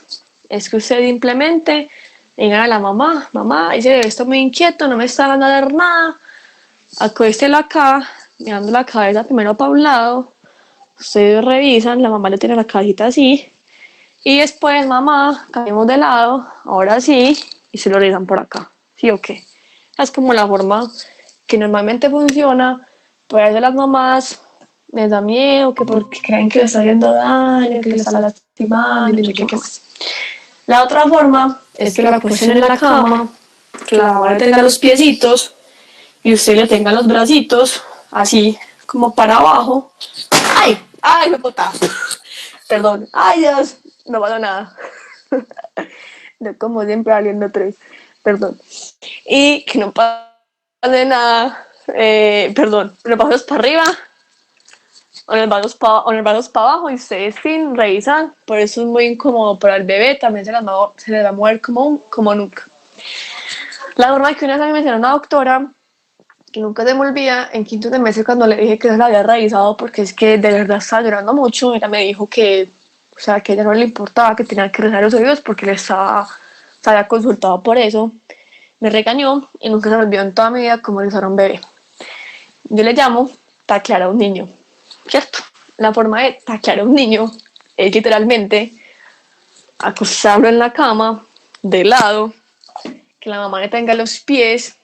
es que usted implemente, diga a la mamá, mamá, ese bebé está muy inquieto, no me está dando a dar nada, acuéstelo acá, mirando la cabeza primero para un lado, ustedes revisan, la mamá le tiene la cabecita así, y después, mamá, cambiamos de lado, ahora sí, y se lo revisan por acá, ¿sí o qué? Es como la forma que normalmente funciona, pero a veces las mamás les da miedo, que porque creen que le está haciendo daño, que le está lastimando y no sé qué más. La otra forma es que la acuesten en la cama, que la mamá le tenga los piecitos y usted le tenga los bracitos así como para abajo. ¡Ay! ¡Ay, me puta! Perdón. ¡Ay, Dios! No pasó nada. No, como siempre valiendo tres. Perdón. Y que no pase nada. Perdón. Los brazos para arriba o los brazos para abajo y ustedes sin revisan. Por eso es muy incómodo para el bebé. También se les va a mover como nunca. La norma que una vez me mencionó una doctora que nunca se me olvida, en quinto de meses cuando le dije que se la había revisado porque es que de verdad estaba llorando mucho, ella me dijo que, o sea, que a ella no le importaba, que tenía que revisar los oídos porque se había consultado por eso. Me regañó y nunca se me olvidó en toda mi vida cómo revisar a un bebé. Yo le llamo taclear a un niño, ¿cierto? La forma de taclear a un niño es literalmente acostarlo en la cama, de lado, que la mamá le tenga los pies,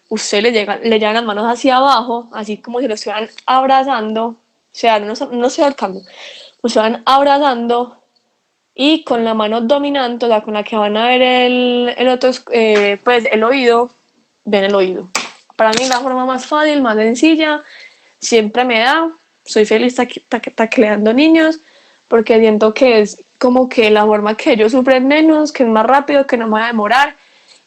usted le llegan las manos hacia abajo, así como si lo estuvieran abrazando, o sea, no se ahorcando, lo estuvieran abrazando y con la mano dominante, o sea, con la que van a ver el otro, pues el oído, ven el oído. Para mí la forma más fácil, más sencilla, siempre me da, soy feliz tacleando niños, porque siento que es como que la forma que ellos sufren menos, que es más rápido, que no me va a demorar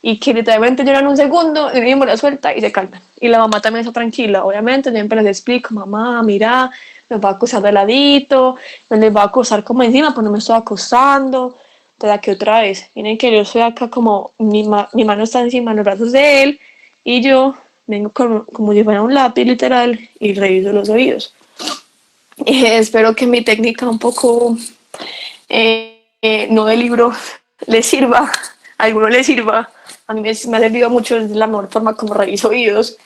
y que literalmente lloran un segundo y mismo la suelta y se calman. Y la mamá también está tranquila, obviamente, siempre les explico, mamá, mira, me va a acostar de ladito, me les va a acostar como encima, pues no me estoy acostando, entonces aquí otra vez, miren que yo estoy acá como, mi mano está encima de los brazos de él y yo vengo como si fuera un lápiz literal y reviso los oídos. Espero que mi técnica un poco no de libro les sirva, a alguno les sirva. A mí me ha servido mucho, es la mejor forma como reviso oídos.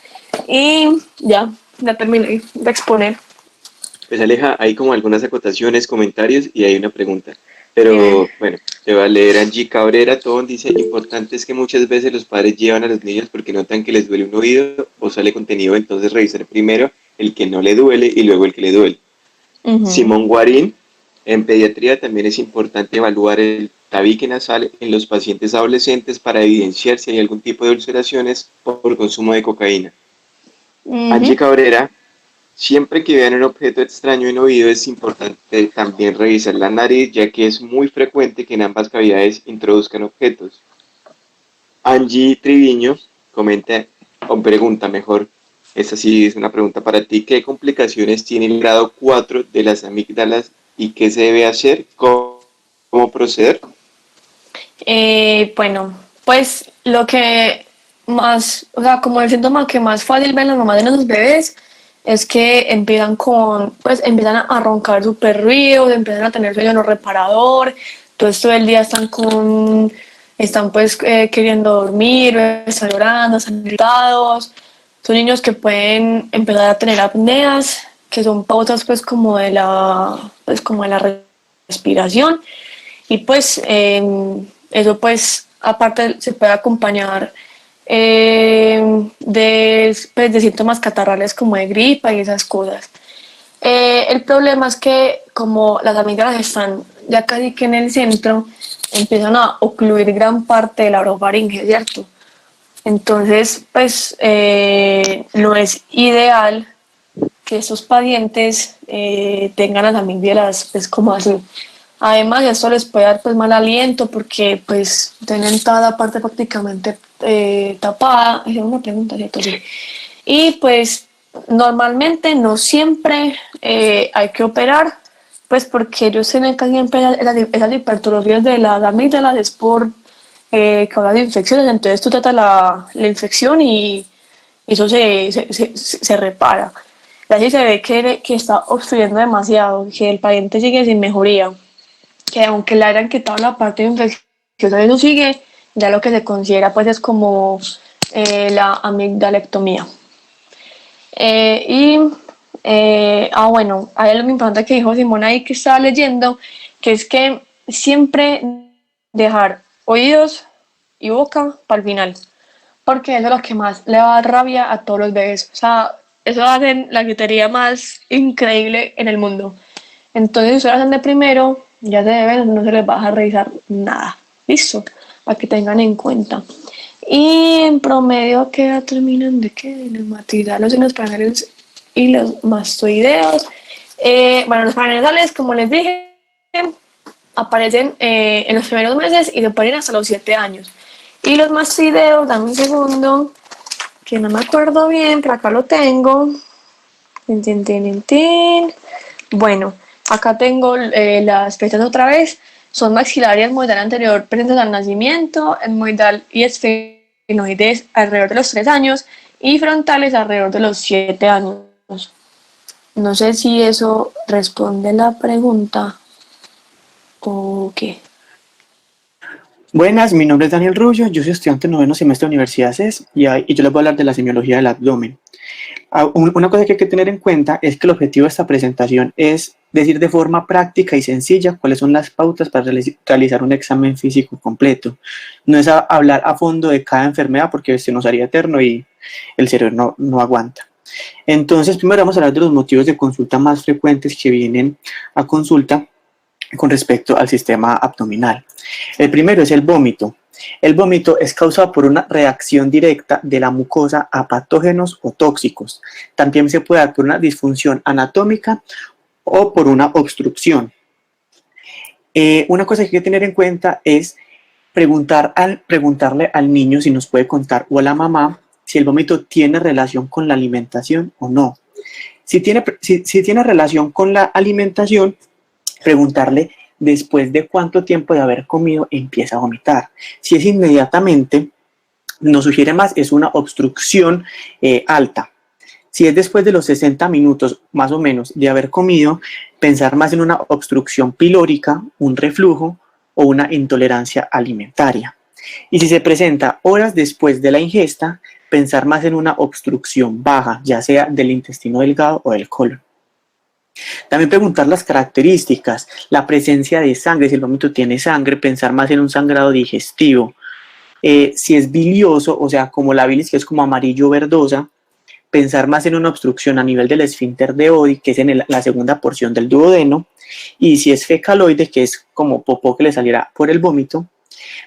Y ya terminé de exponer. Pues Aleja, hay como algunas acotaciones, comentarios y hay una pregunta. Pero bueno, te voy a leer. Angie Cabrera, todo dice, importante es que muchas veces los padres llevan a los niños porque notan que les duele un oído o sale contenido, entonces revisar primero el que no le duele y luego el que le duele. Simón Guarín, en pediatría también es importante evaluar el tabique nasal en los pacientes adolescentes para evidenciar si hay algún tipo de ulceraciones por consumo de cocaína. Angie Cabrera, siempre que vean un objeto extraño en oído es importante también revisar la nariz, ya que es muy frecuente que en ambas cavidades introduzcan objetos. Angie Triviño comenta o pregunta mejor, esta sí es una pregunta para ti, ¿qué complicaciones tiene el grado 4 de las amígdalas y qué se debe hacer? ¿Cómo proceder? Bueno, pues lo que más, o sea, como el síntoma que más fácil ven las mamás de los bebés es que empiezan a roncar súper ruido, empiezan a tener sueño no reparador, todo el día están pues queriendo dormir, están llorando, están irritados. Son niños que pueden empezar a tener apneas, que son pausas pues como de la respiración y pues eso pues aparte se puede acompañar de síntomas catarrales como de gripa y esas cosas. El problema es que como las amígdalas están ya casi que en el centro, empiezan a ocluir gran parte de la orofaringe, ¿cierto? Entonces, pues no es ideal que estos pacientes tengan las amígdalas pues como así. Además, esto les puede dar pues mal aliento porque pues tienen toda la parte prácticamente tapada. Es una pregunta, ¿cierto? Sí. Y pues normalmente no siempre hay que operar, pues porque ellos tienen casi siempre esas hipertrofias de las amígdalas es por causa de infecciones. Entonces tú tratas la infección y eso se repara. Así se ve que está obstruyendo demasiado, que el paciente sigue sin mejoría, que aunque le hayan quitado la parte infecciosa, eso sigue, ya lo que se considera pues es como la amigdalectomía. Bueno, hay algo importante que dijo Simona ahí que estaba leyendo, que es que siempre dejar oídos y boca para el final, porque eso es lo que más le va a dar rabia a todos los bebés. O sea, eso hacen la gritería más increíble en el mundo. Entonces, si ustedes hacen de primero, ya se deben, no se les va a revisar nada. ¿Listo? Para que tengan en cuenta. Y en promedio, ¿qué edad terminan de qué? De neumatizar los senos paranasales y los mastoideos. Bueno, los paranasales, como les dije, aparecen en los primeros meses y se ponen hasta los 7 años. Y los mastoideos, dame un segundo, que no me acuerdo bien, pero acá lo tengo. Bueno, acá tengo las fechas otra vez. Son maxilar y esmoidal anterior presentes al nacimiento, esmoidal y esfenoides alrededor de los 3 años y frontales alrededor de los 7 años. No sé si eso responde la pregunta o qué. Buenas, mi nombre es Daniel Rubio, yo soy estudiante de noveno semestre de Universidad CES y yo les voy a hablar de la semiología del abdomen. Una cosa que hay que tener en cuenta es que el objetivo de esta presentación es decir de forma práctica y sencilla cuáles son las pautas para realizar un examen físico completo. No es hablar a fondo de cada enfermedad porque se nos haría eterno y el cerebro no aguanta. Entonces, primero vamos a hablar de los motivos de consulta más frecuentes que vienen a consulta con respecto al sistema abdominal. El primero es el vómito. El vómito es causado por una reacción directa de la mucosa a patógenos o tóxicos. También se puede dar por una disfunción anatómica o por una obstrucción. Una cosa que hay que tener en cuenta es preguntarle al niño si nos puede contar o a la mamá si el vómito tiene relación con la alimentación o no. Si tiene relación con la alimentación, preguntarle después de cuánto tiempo de haber comido empieza a vomitar. Si es inmediatamente, nos sugiere más, es una obstrucción alta. Si es después de los 60 minutos más o menos de haber comido, pensar más en una obstrucción pilórica, un reflujo o una intolerancia alimentaria. Y si se presenta horas después de la ingesta, pensar más en una obstrucción baja, ya sea del intestino delgado o del colon. También preguntar las características, la presencia de sangre, si el vómito tiene sangre, pensar más en un sangrado digestivo. Si es bilioso, o sea, como la bilis que es como amarillo verdosa, pensar más en una obstrucción a nivel del esfínter de Oddi, que es en la segunda porción del duodeno, y si es fecaloide, que es como popó que le saliera por el vómito,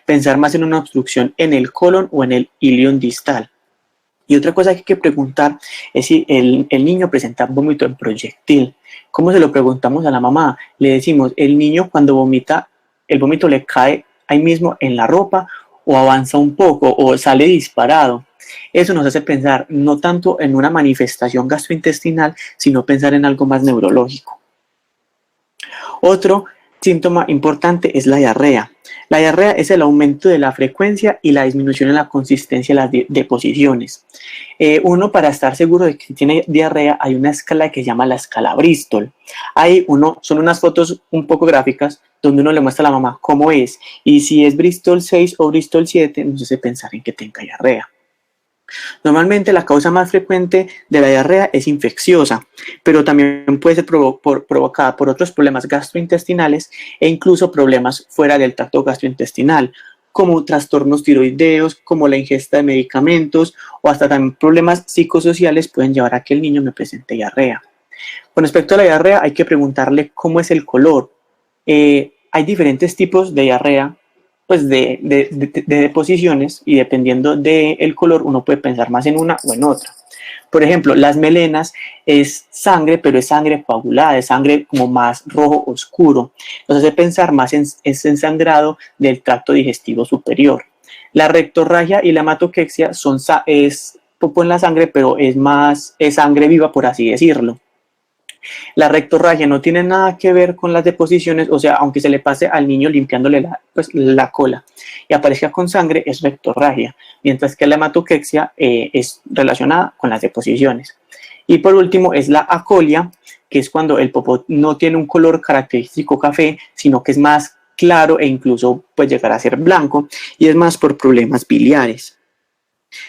pensar más en una obstrucción en el colon o en el ilion distal. Y otra cosa que hay que preguntar es si el niño presenta vómito en proyectil. ¿Cómo se lo preguntamos a la mamá? Le decimos, el niño cuando vomita, el vómito le cae ahí mismo en la ropa o avanza un poco o sale disparado. Eso nos hace pensar no tanto en una manifestación gastrointestinal, sino pensar en algo más neurológico. Otro síntoma importante es la diarrea. La diarrea es el aumento de la frecuencia y la disminución en la consistencia de las deposiciones. Uno, para estar seguro de que tiene diarrea, hay una escala que se llama la escala Bristol. Ahí son unas fotos un poco gráficas donde uno le muestra a la mamá cómo es. Y si es Bristol 6 o Bristol 7, nos hace pensar en que tenga diarrea. Normalmente la causa más frecuente de la diarrea es infecciosa, pero también puede ser provocada por otros problemas gastrointestinales e incluso problemas fuera del tracto gastrointestinal, como trastornos tiroideos, como la ingesta de medicamentos o hasta también problemas psicosociales pueden llevar a que el niño me presente diarrea. Con respecto a la diarrea hay que preguntarle cómo es el color. Hay diferentes tipos de diarrea, pues de deposiciones, y dependiendo del color uno puede pensar más en una o en otra. Por ejemplo, las melenas es sangre, pero es sangre coagulada, es sangre como más rojo oscuro. Nos hace pensar más en sangrado del tracto digestivo superior. La rectorragia y la hematoquexia es popo en la sangre, pero es sangre viva, por así decirlo. La rectorragia no tiene nada que ver con las deposiciones, o sea, aunque se le pase al niño limpiándole la cola y aparezca con sangre, es rectorragia, mientras que la hematoquexia es relacionada con las deposiciones. Y por último es la acolia, que es cuando el popó no tiene un color característico café, sino que es más claro e incluso puede llegar a ser blanco, y es más por problemas biliares.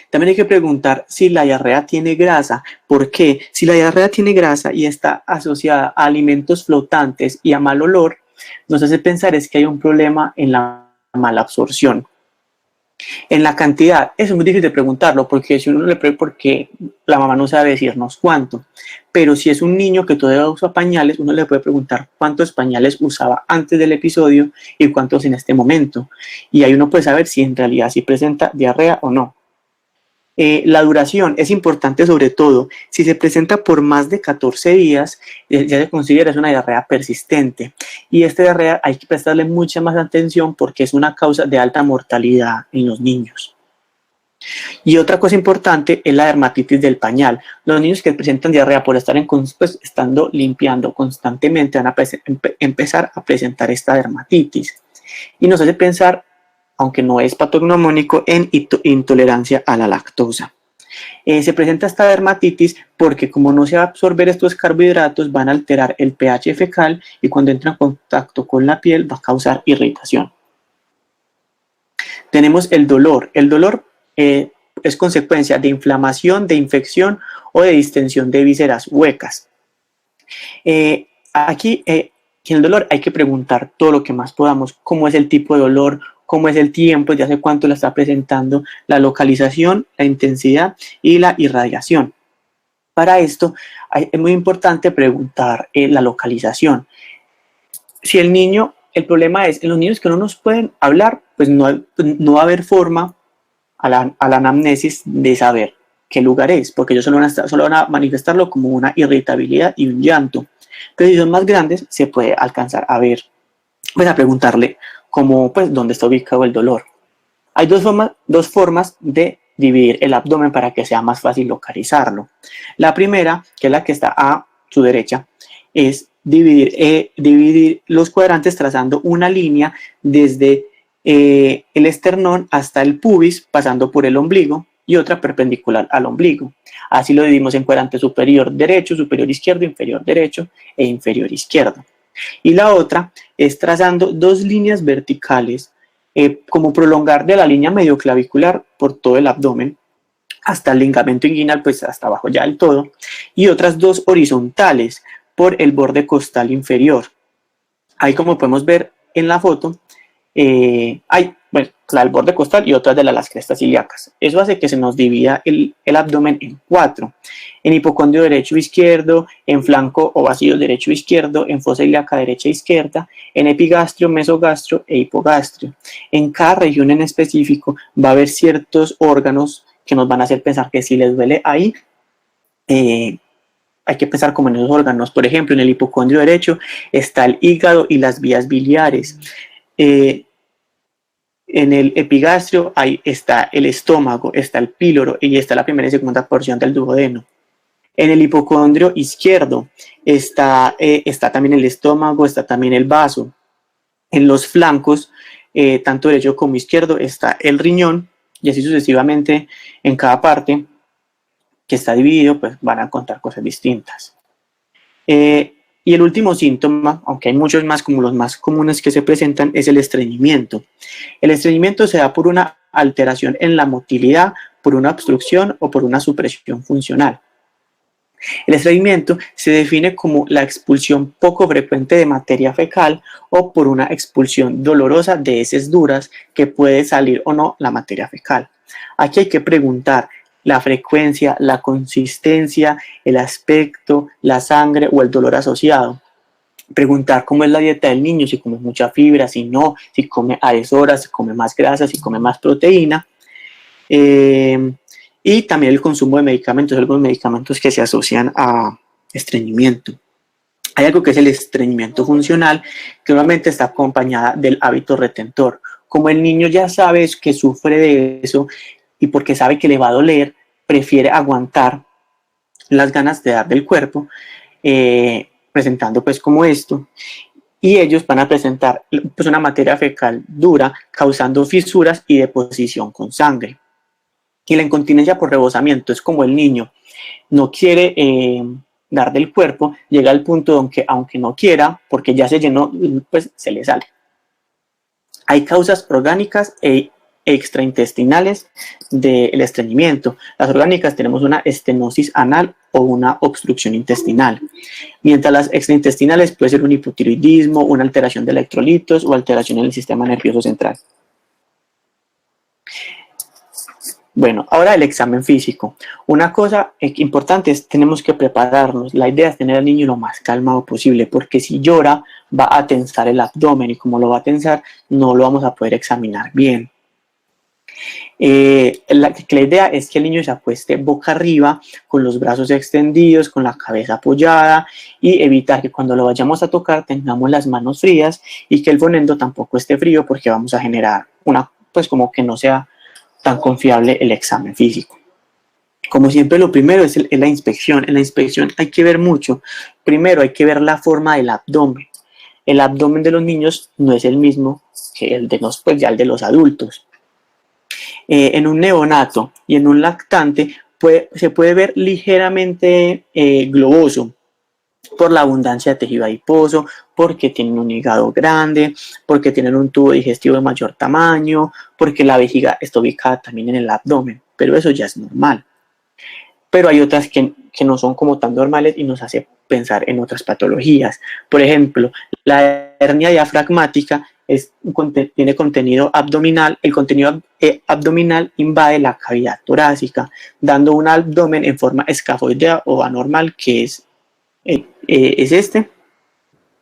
También hay que preguntar si la diarrea tiene grasa. ¿Por qué? Si la diarrea tiene grasa y está asociada a alimentos flotantes y a mal olor, nos hace pensar es que hay un problema en la mala absorción. En la cantidad, eso es muy difícil de preguntarlo porque porque la mamá no sabe decirnos cuánto. Pero si es un niño que todavía usa pañales, uno le puede preguntar cuántos pañales usaba antes del episodio y cuántos en este momento. Y ahí uno puede saber si en realidad sí presenta diarrea o no. La duración es importante, sobre todo si se presenta por más de 14 días, ya se considera es una diarrea persistente, y esta diarrea hay que prestarle mucha más atención porque es una causa de alta mortalidad en los niños. Y otra cosa importante es la dermatitis del pañal. Los niños que presentan diarrea por estar estando limpiando constantemente van a empezar a presentar esta dermatitis, y nos hace pensar, aunque no es patognomónico, en intolerancia a la lactosa. Se presenta esta dermatitis porque como no se va a absorber estos carbohidratos, van a alterar el pH fecal y cuando entra en contacto con la piel va a causar irritación. Tenemos el dolor. El dolor es consecuencia de inflamación, de infección o de distensión de vísceras huecas. Aquí en el dolor hay que preguntar todo lo que más podamos, cómo es el tipo de dolor, cómo es el tiempo, de hace cuánto la está presentando, la localización, la intensidad y la irradiación. Para esto es muy importante preguntar la localización. Si el niño, el problema es, en los niños que no nos pueden hablar, pues no va a haber forma a la anamnesis de saber qué lugar es, porque ellos solo van a manifestarlo como una irritabilidad y un llanto. Pero si son más grandes, se puede alcanzar a ver, pues a preguntarle cómo, pues, dónde está ubicado el dolor. Hay dos formas de dividir el abdomen para que sea más fácil localizarlo. La primera, que es la que está a su derecha, es dividir los cuadrantes trazando una línea desde el esternón hasta el pubis, pasando por el ombligo, y otra perpendicular al ombligo. Así lo dividimos en cuadrante superior derecho, superior izquierdo, inferior derecho e inferior izquierdo. Y la otra es trazando dos líneas verticales, como prolongar de la línea medioclavicular por todo el abdomen hasta el ligamento inguinal, pues hasta abajo ya del todo, y otras dos horizontales por el borde costal inferior. Ahí, como podemos ver en la foto, hay la del borde costal y otra de las crestas ilíacas. Eso hace que se nos divida el abdomen en 4: en hipocondrio derecho e izquierdo, en flanco o vacío derecho e izquierdo, en fosa ilíaca derecha e izquierda, en epigastrio, mesogastrio e hipogastrio. En cada región en específico va a haber ciertos órganos que nos van a hacer pensar que si les duele ahí, hay que pensar como en esos órganos. Por ejemplo, en el hipocondrio derecho está el hígado y las vías biliares. En el epigastrio ahí está el estómago, está el píloro y está la primera y segunda porción del duodeno. En el hipocondrio izquierdo está también el estómago, está también el vaso. En los flancos, tanto derecho como izquierdo, está el riñón, y así sucesivamente en cada parte que está dividido, pues van a contar cosas distintas. Y el último síntoma, aunque hay muchos más, como los más comunes que se presentan, es el estreñimiento. El estreñimiento se da por una alteración en la motilidad, por una obstrucción o por una supresión funcional. El estreñimiento se define como la expulsión poco frecuente de materia fecal o por una expulsión dolorosa de heces duras que puede salir o no la materia fecal. Aquí hay que preguntar la frecuencia, la consistencia, el aspecto, la sangre o el dolor asociado. Preguntar cómo es la dieta del niño, si come mucha fibra, si no, si come a deshoras, si come más grasa, si come más proteína. Y también el consumo de medicamentos, algunos medicamentos que se asocian a estreñimiento. Hay algo que es el estreñimiento funcional, que normalmente está acompañada del hábito retentor. Como el niño ya sabe que sufre de eso y porque sabe que le va a doler, prefiere aguantar las ganas de dar del cuerpo, presentando pues como esto, y ellos van a presentar pues una materia fecal dura causando fisuras y deposición con sangre. Y la incontinencia por rebosamiento es como el niño no quiere dar del cuerpo, llega al punto donde aunque no quiera, porque ya se llenó, pues se le sale. Hay causas orgánicas e extraintestinales del estreñimiento. Las orgánicas tenemos una estenosis anal o una obstrucción intestinal, mientras las extraintestinales puede ser un hipotiroidismo, una alteración de electrolitos o alteración en el sistema nervioso central. Bueno, ahora el examen físico. Una cosa importante es tenemos que prepararnos. La idea es tener al niño lo más calmado posible, porque si llora va a tensar el abdomen y como lo va a tensar no lo vamos a poder examinar bien. La idea es que el niño se acueste boca arriba, con los brazos extendidos, con la cabeza apoyada y evitar que cuando lo vayamos a tocar tengamos las manos frías y que el fonendo tampoco esté frío porque vamos a generar pues como que no sea tan confiable el examen físico. Como siempre, lo primero es la inspección. En la inspección hay que ver mucho. Primero hay que ver la forma del abdomen. El abdomen de los niños no es el mismo que el de ya el de los adultos. En un neonato y en un lactante se puede ver ligeramente globoso por la abundancia de tejido adiposo, porque tienen un hígado grande, porque tienen un tubo digestivo de mayor tamaño, porque la vejiga está ubicada también en el abdomen, pero eso ya es normal. Pero hay otras que no son como tan normales y nos hace pensar en otras patologías. Por ejemplo, la hernia diafragmática tiene contenido abdominal. El contenido abdominal invade la cavidad torácica, dando un abdomen en forma escafoidea o anormal, que es este,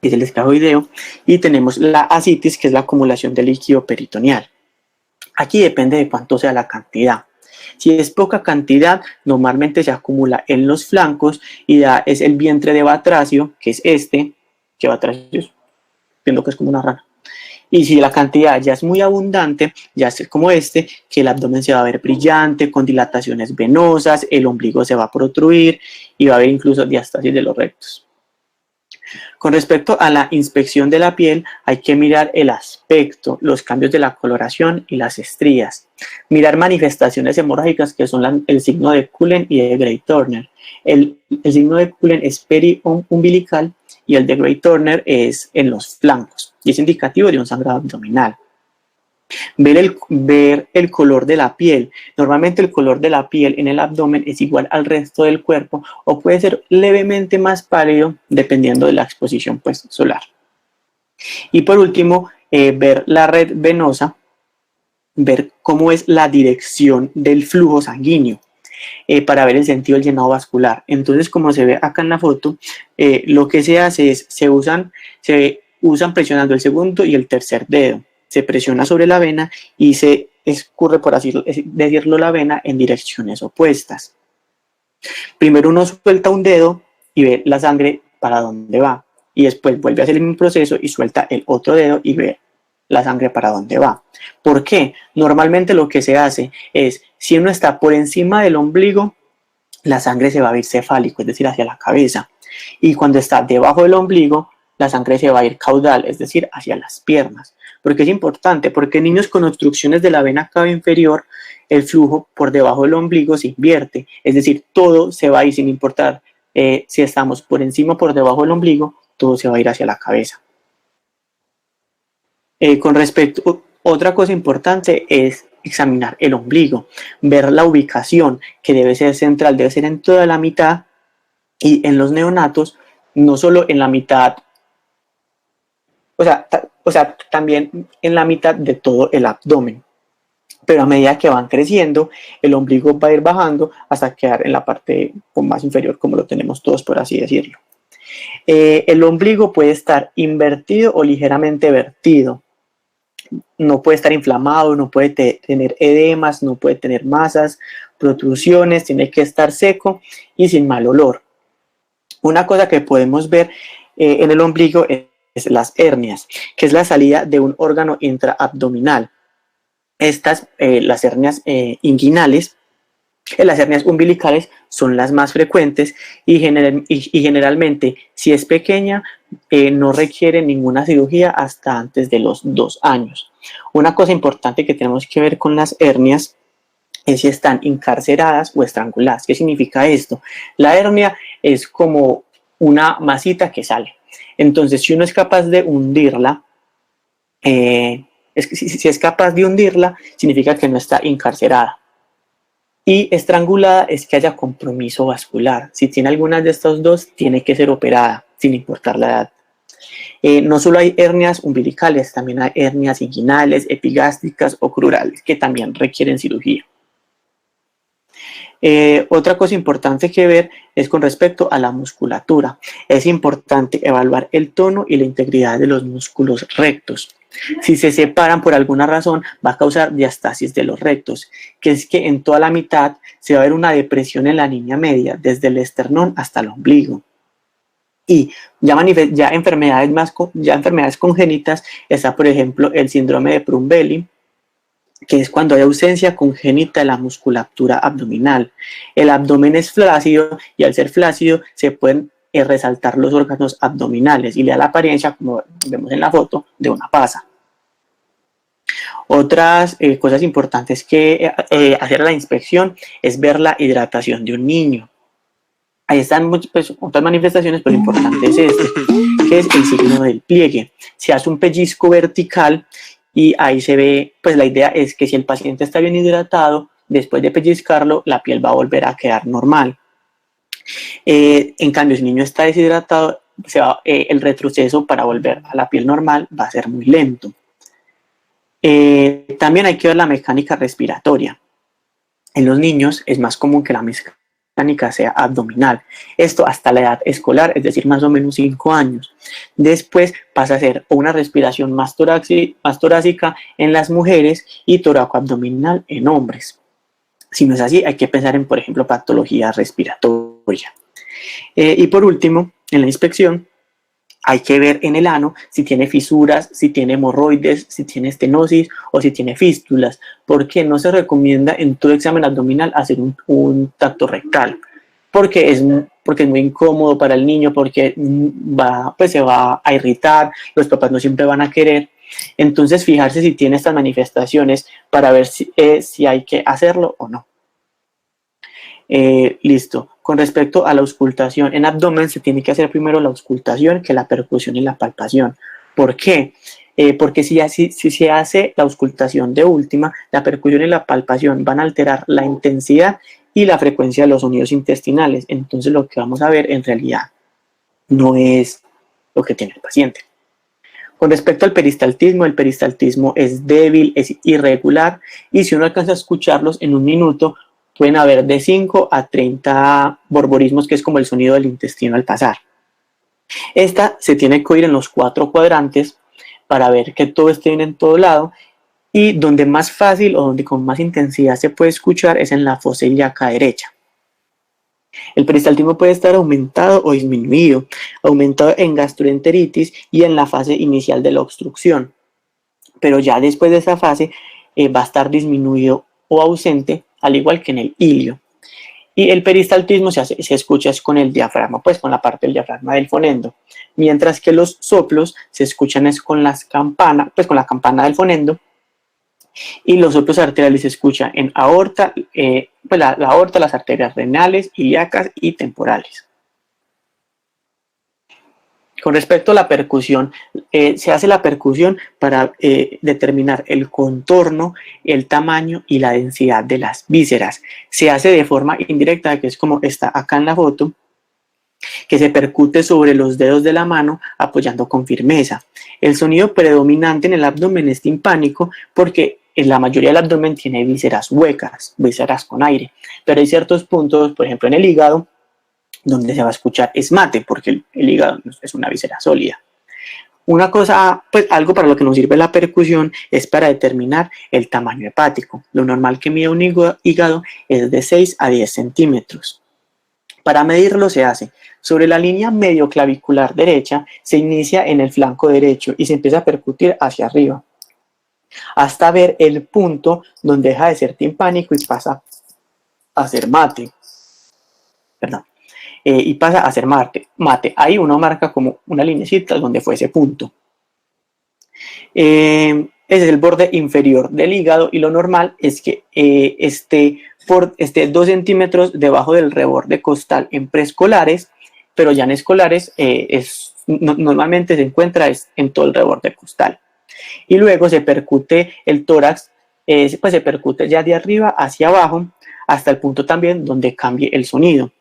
es el escafoideo, y tenemos la ascitis, que es la acumulación de líquido peritoneal. Aquí depende de cuánto sea la cantidad. Si es poca cantidad, normalmente se acumula en los flancos y es el vientre de batracio, que es que batracio viendo que es como una rana. Y si la cantidad ya es muy abundante, ya es como que el abdomen se va a ver brillante, con dilataciones venosas, el ombligo se va a protruir y va a haber incluso diástasis de los rectos. Con respecto a la inspección de la piel, hay que mirar el aspecto, los cambios de la coloración y las estrías. Mirar manifestaciones hemorrágicas que son el signo de Cullen y de Gray-Turner. El signo de Cullen es periumbilical y el de Gray-Turner es en los flancos y es indicativo de un sangrado abdominal. Ver el color de la piel. Normalmente el color de la piel en el abdomen es igual al resto del cuerpo o puede ser levemente más pálido dependiendo de la exposición pues, solar. Y por último, ver la red venosa, ver cómo es la dirección del flujo sanguíneo para ver el sentido del llenado vascular. Entonces, como se ve acá en la foto, lo que se hace es se usan presionando el segundo y el tercer dedo. Se presiona sobre la vena y se escurre, por así decirlo, la vena en direcciones opuestas. Primero uno suelta un dedo y ve la sangre para dónde va. Y después vuelve a hacer el mismo proceso y suelta el otro dedo y ve la sangre para dónde va. ¿Por qué? Normalmente lo que se hace es, si uno está por encima del ombligo, la sangre se va a ir cefálico, es decir, hacia la cabeza. Y cuando está debajo del ombligo, la sangre se va a ir caudal, es decir, hacia las piernas. Porque es importante, porque en niños con obstrucciones de la vena cava inferior, el flujo por debajo del ombligo se invierte, es decir, todo se va a ir sin importar si estamos por encima o por debajo del ombligo, todo se va a ir hacia la cabeza. Con respecto, otra cosa importante es examinar el ombligo, ver la ubicación, que debe ser central, debe ser en toda la mitad, y en los neonatos, no solo en la mitad, o sea, también en la mitad de todo el abdomen. Pero a medida que van creciendo, el ombligo va a ir bajando hasta quedar en la parte más inferior, como lo tenemos todos, por así decirlo. El ombligo puede estar invertido o ligeramente vertido. No puede estar inflamado, no puede tener edemas, no puede tener masas, protrusiones, tiene que estar seco y sin mal olor. Una cosa que podemos ver en el ombligo es las hernias, que es la salida de un órgano intraabdominal. Las hernias inguinales Las hernias umbilicales son las más frecuentes y generalmente, si es pequeña, no requiere ninguna cirugía hasta antes de los 2 años. Una cosa importante que tenemos que ver con las hernias es si están encarceradas o estranguladas. ¿Qué significa esto? La hernia es como una masita que sale. Entonces, si uno es capaz de hundirla, si es capaz de hundirla, significa que no está encarcerada. Y estrangulada es que haya compromiso vascular. Si tiene alguna de estas dos, tiene que ser operada, sin importar la edad. No solo hay hernias umbilicales, también hay hernias inguinales, epigástricas o crurales, que también requieren cirugía. Otra cosa importante que ver es con respecto a la musculatura. Es importante evaluar el tono y la integridad de los músculos rectos. Si se separan por alguna razón, va a causar diastasis de los rectos, que es que en toda la mitad se va a ver una depresión en la línea media, desde el esternón hasta el ombligo. Y ya enfermedades congénitas está, por ejemplo, el síndrome de Prader-Willi, que es cuando hay ausencia congénita de la musculatura abdominal. El abdomen es flácido y al ser flácido se pueden resaltar los órganos abdominales y le da la apariencia, como vemos en la foto, de una pasa. Otras cosas importantes que hacer a la inspección es ver la hidratación de un niño. Ahí están otras manifestaciones, pero lo importante es que es el signo del pliegue. Se hace un pellizco vertical y ahí se ve, pues la idea es que si el paciente está bien hidratado, después de pellizcarlo, la piel va a volver a quedar normal. En cambio, si el niño está deshidratado, el retroceso para volver a la piel normal va a ser muy lento. También hay que ver la mecánica respiratoria. En los niños es más común que la mecánica sea abdominal. Esto hasta la edad escolar, es decir, más o menos 5 años. Después pasa a ser una respiración más torácica en las mujeres y toracoabdominal en hombres. Si no es así, hay que pensar en, por ejemplo, patología respiratoria. Y por último, en la inspección, hay que ver en el ano si tiene fisuras, si tiene hemorroides, si tiene estenosis o si tiene fístulas, porque no se recomienda en todo examen abdominal hacer un tacto rectal, porque es muy incómodo para el niño, porque se va a irritar, los papás no siempre van a querer. Entonces, fijarse si tiene estas manifestaciones para ver si hay que hacerlo o no. Listo. Con respecto a la auscultación en abdomen, se tiene que hacer primero la auscultación que la percusión y la palpación. ¿Por qué? Porque si se hace la auscultación de última, la percusión y la palpación van a alterar la intensidad y la frecuencia de los sonidos intestinales. Entonces lo que vamos a ver en realidad no es lo que tiene el paciente. Con respecto al peristaltismo es débil, es irregular, y si uno alcanza a escucharlos en un minuto, pueden haber de 5 a 30 borborismos, que es como el sonido del intestino al pasar. Esta se tiene que oír en los 4 cuadrantes para ver que todo esté bien en todo lado, y donde más fácil o donde con más intensidad se puede escuchar es en la fosa ilíaca derecha. El peristaltismo puede estar aumentado o disminuido, aumentado en gastroenteritis y en la fase inicial de la obstrucción, pero ya después de esa fase va a estar disminuido o ausente, al igual que en el ilio. Y el peristaltismo se escucha es con el diafragma, pues con la parte del diafragma del fonendo, mientras que los soplos se escuchan es con las campanas, pues con la campana del fonendo, y los soplos arteriales se escuchan en aorta, la aorta, las arterias renales, ilíacas y temporales. Con respecto a la percusión, se hace la percusión para determinar el contorno, el tamaño y la densidad de las vísceras. Se hace de forma indirecta, que es como está acá en la foto, que se percute sobre los dedos de la mano apoyando con firmeza. El sonido predominante en el abdomen es timpánico porque en la mayoría del abdomen tiene vísceras huecas, vísceras con aire, pero hay ciertos puntos, por ejemplo en el hígado, donde se va a escuchar esmate, porque el hígado es una víscera sólida. Una cosa, pues algo para lo que nos sirve la percusión es para determinar el tamaño hepático. Lo normal que mide un hígado es de 6 a 10 centímetros. Para medirlo se hace sobre la línea medioclavicular derecha, se inicia en el flanco derecho y se empieza a percutir hacia arriba, hasta ver el punto donde deja de ser timpánico y pasa a hacer mate. Perdón. Y pasa a hacer mate. Ahí uno marca como una linecita donde fue ese punto. Ese es el borde inferior del hígado y lo normal es que esté 2 centímetros debajo del reborde costal en preescolares, pero ya en escolares normalmente se encuentra en todo el reborde costal. Y luego se percute el tórax, pues se percute ya de arriba hacia abajo hasta el punto también donde cambie el sonido.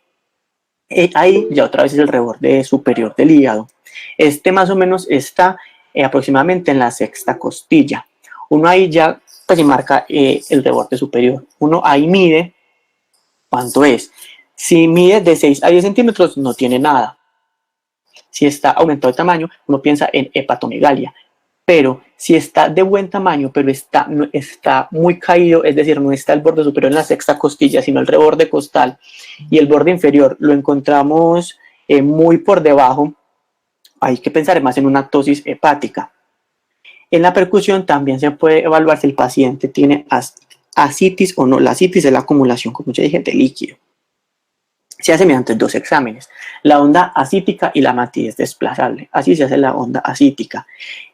Ahí ya otra vez es el reborde superior del hígado. Este más o menos está aproximadamente en la sexta costilla. Uno ahí ya pues se marca el reborde superior. Uno ahí mide cuánto es. Si mide de 6 a 10 centímetros no tiene nada. Si está aumentado de tamaño, uno piensa en hepatomegalia. Pero si está de buen tamaño, pero está muy caído, es decir, no está el borde superior en la sexta costilla, sino el reborde costal, y el borde inferior lo encontramos muy por debajo, hay que pensar más en una ptosis hepática. En la percusión también se puede evaluar si el paciente tiene ascitis o no. La ascitis es la acumulación, como ya dije, de líquido. Se hace mediante 2 exámenes, la onda ascítica y la matidez desplazable. Así se hace la onda ascítica.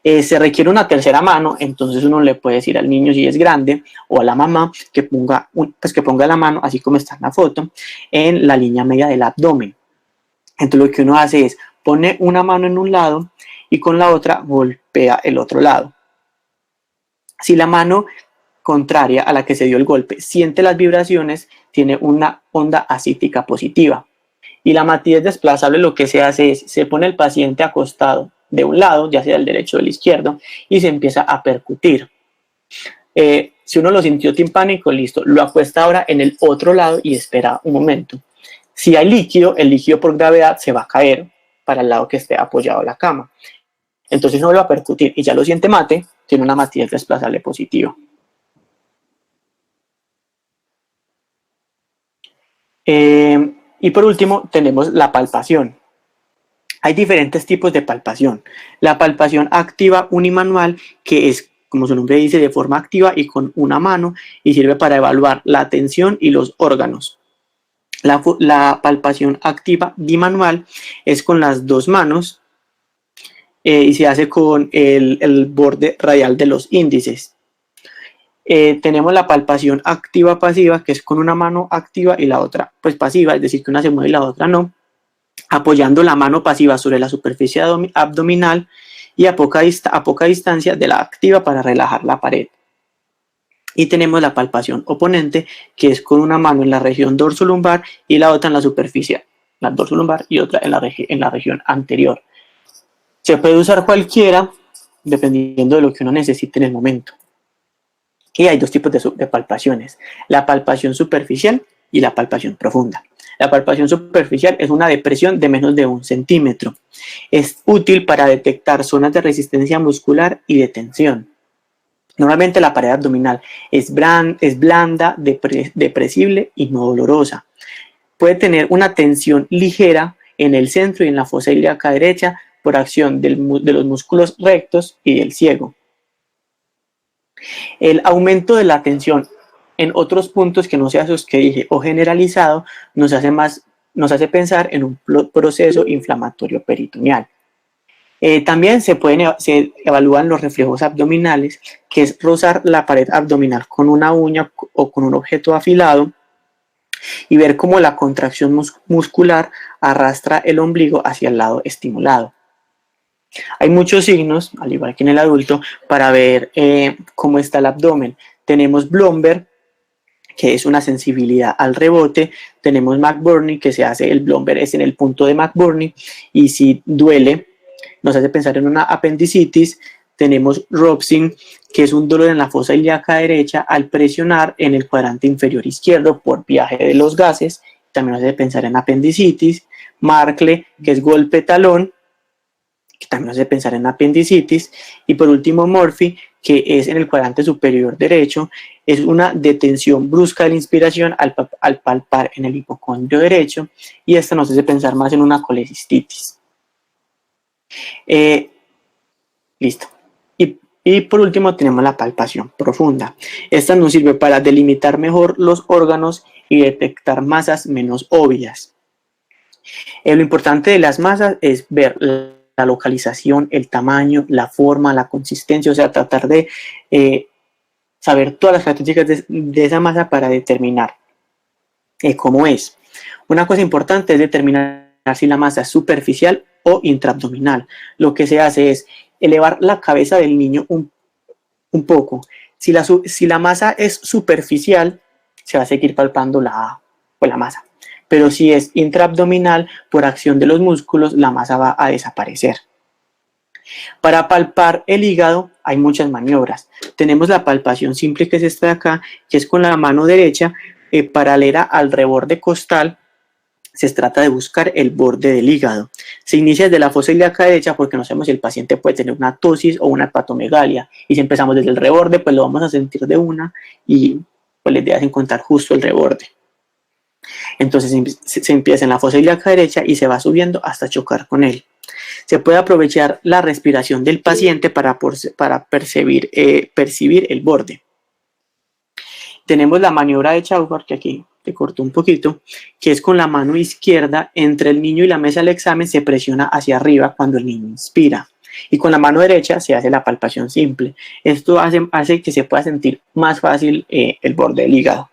Se requiere una tercera mano, entonces uno le puede decir al niño si es grande o a la mamá que ponga la mano, así como está en la foto, en la línea media del abdomen. Entonces lo que uno hace es pone una mano en un lado y con la otra golpea el otro lado. Si la mano contraria a la que se dio el golpe siente las vibraciones, tiene una onda ascítica positiva. Y la matidez desplazable lo que se hace es, se pone el paciente acostado de un lado, ya sea el derecho o el izquierdo, y se empieza a percutir. Si uno lo sintió timpánico, listo, lo acuesta ahora en el otro lado y espera un momento. Si hay líquido, el líquido por gravedad se va a caer para el lado que esté apoyado a la cama. Entonces uno lo va a percutir y ya lo siente mate, tiene una matidez desplazable positiva. Y por último tenemos la palpación. Hay diferentes tipos de palpación. La palpación activa unimanual, que es, como su nombre dice, de forma activa y con una mano, y sirve para evaluar la tensión y los órganos. La palpación activa bimanual es con las 2 manos y se hace con el borde radial de los índices. Tenemos la palpación activa pasiva, que es con una mano activa y la otra pues pasiva, es decir, que una se mueve y la otra no, apoyando la mano pasiva sobre la superficie abdominal y a poca distancia de la activa para relajar la pared. Y tenemos la palpación oponente, que es con una mano en la región dorsolumbar y la otra en la superficie dorsolumbar y otra en la región anterior. Se puede usar cualquiera dependiendo de lo que uno necesite en el momento. Y hay 2 tipos de palpaciones, la palpación superficial y la palpación profunda. La palpación superficial es una depresión de menos de 1 centímetro. Es útil para detectar zonas de resistencia muscular y de tensión. Normalmente la pared abdominal es blanda, depresible y no dolorosa. Puede tener una tensión ligera en el centro y en la fosa ilíaca derecha por acción de los músculos rectos y del ciego. El aumento de la tensión en otros puntos que no sea esos que dije o generalizado nos hace pensar en un proceso inflamatorio peritoneal. También se evalúan los reflejos abdominales, que es rozar la pared abdominal con una uña o con un objeto afilado y ver cómo la contracción muscular arrastra el ombligo hacia el lado estimulado. Hay muchos signos, al igual que en el adulto, para ver cómo está el abdomen. Tenemos Blomberg, que es una sensibilidad al rebote. Tenemos McBurney, que el Blomberg es en el punto de McBurney, y si duele, nos hace pensar en una apendicitis. Tenemos Robson, que es un dolor en la fosa ilíaca derecha al presionar en el cuadrante inferior izquierdo por viaje de los gases. También nos hace pensar en apendicitis. Markle, que es golpe talón, que también nos hace pensar en apendicitis. Y por último Murphy, que es en el cuadrante superior derecho, es una detención brusca de la inspiración al palpar en el hipocondrio derecho, y esta nos hace pensar más en una colecistitis. Listo. Y por último tenemos la palpación profunda. Esta nos sirve para delimitar mejor los órganos y detectar masas menos obvias. Lo importante de las masas es ver la localización, el tamaño, la forma, la consistencia, o sea, tratar de saber todas las características de esa masa para determinar cómo es. Una cosa importante es determinar si la masa es superficial o intraabdominal. Lo que se hace es elevar la cabeza del niño un poco. Si la masa es superficial, se va a seguir palpando la masa. Pero si es intraabdominal, por acción de los músculos, la masa va a desaparecer. Para palpar el hígado hay muchas maniobras. Tenemos la palpación simple, que es esta de acá, que es con la mano derecha paralela al reborde costal. Se trata de buscar el borde del hígado. Se inicia desde la fosa ilíaca derecha porque no sabemos si el paciente puede tener una tosis o una hepatomegalia. Y si empezamos desde el reborde, pues lo vamos a sentir de una y pues la idea es encontrar justo el reborde. Entonces se empieza en la fosa ilíaca derecha y se va subiendo hasta chocar con él. Se puede aprovechar la respiración del paciente para percibir el borde. Tenemos la maniobra de Chauffard, que aquí te corto un poquito, que es con la mano izquierda entre el niño y la mesa del examen, se presiona hacia arriba cuando el niño inspira. Y con la mano derecha se hace la palpación simple. Esto hace que se pueda sentir más fácil el borde del hígado.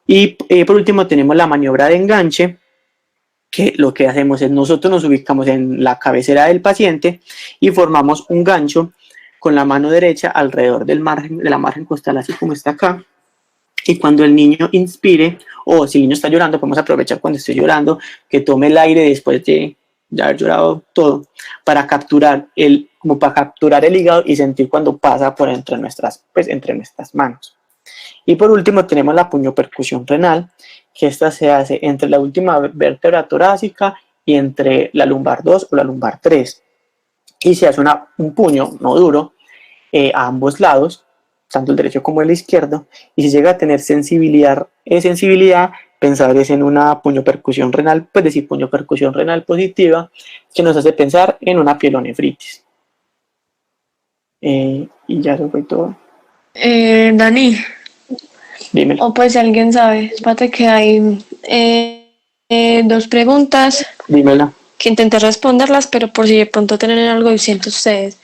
Y por último tenemos la maniobra de enganche, que lo que hacemos es nosotros nos ubicamos en la cabecera del paciente y formamos un gancho con la mano derecha alrededor de la margen costal, así como está acá. Y cuando el niño inspire, o si el niño está llorando, podemos aprovechar cuando esté llorando, que tome el aire después de ya haber llorado todo, para capturar el hígado y sentir cuando pasa por entre nuestras manos. Y por último tenemos la puñopercusión renal, que esta se hace entre la última vértebra torácica y entre la lumbar 2 o la lumbar 3. Y se hace un puño, no duro, a ambos lados, tanto el derecho como el izquierdo, y si llega a tener sensibilidad, pensar es en una puñopercusión renal, pues decir puñopercusión renal positiva, que nos hace pensar en una pielonefritis. Y ya eso fue todo. Dani, Dímelo. o pues si alguien sabe, espérate que hay dos preguntas. Dímela. Que intenté responderlas, pero por si de pronto tienen algo distinto ustedes.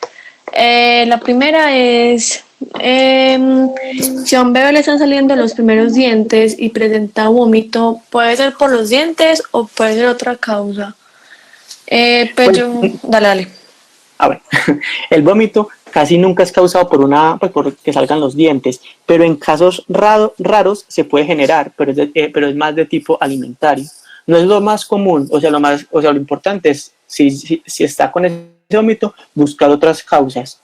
La primera es, si a un bebé le están saliendo los primeros dientes y presenta vómito, ¿puede ser por los dientes o puede ser otra causa? Dale. A ver, el vómito casi nunca es causado por que salgan los dientes, pero en casos raros se puede generar, pero es más de tipo alimentario. No es lo más común, lo importante es, si está con ese vómito, buscar otras causas.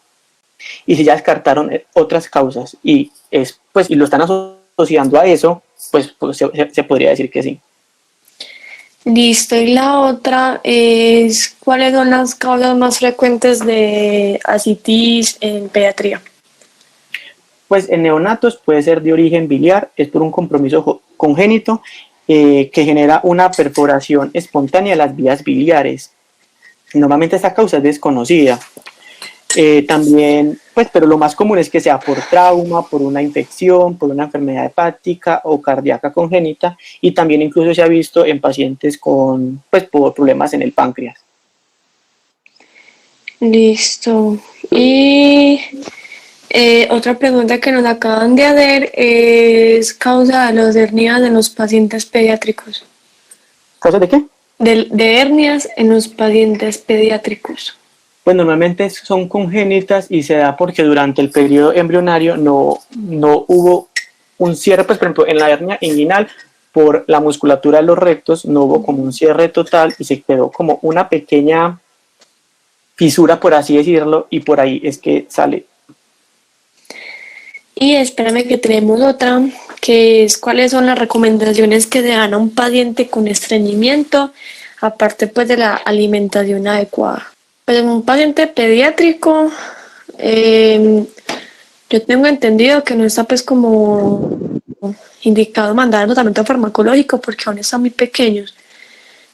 Y si ya descartaron otras causas y lo están asociando a eso, pues se podría decir que sí. Listo, y la otra es, ¿cuáles son las causas más frecuentes de ascitis en pediatría? Pues en neonatos puede ser de origen biliar, es por un compromiso congénito que genera una perforación espontánea de las vías biliares. Normalmente esta causa es desconocida. También, pero lo más común es que sea por trauma, por una infección, por una enfermedad hepática o cardíaca congénita, y también incluso se ha visto en pacientes por problemas en el páncreas. Listo. Y otra pregunta que nos acaban de hacer es causa de las hernias en los pacientes pediátricos. ¿Causa de qué? De hernias en los pacientes pediátricos. Pues normalmente son congénitas y se da porque durante el periodo embrionario no hubo un cierre, pues por ejemplo en la hernia inguinal, por la musculatura de los rectos no hubo como un cierre total y se quedó como una pequeña fisura, por así decirlo, y por ahí es que sale. Y espérame que tenemos otra, que es cuáles son las recomendaciones que se dan a un paciente con estreñimiento, aparte pues de la alimentación adecuada. Pues en un paciente pediátrico, yo tengo entendido que no está pues como indicado mandar el tratamiento farmacológico porque aún están muy pequeños.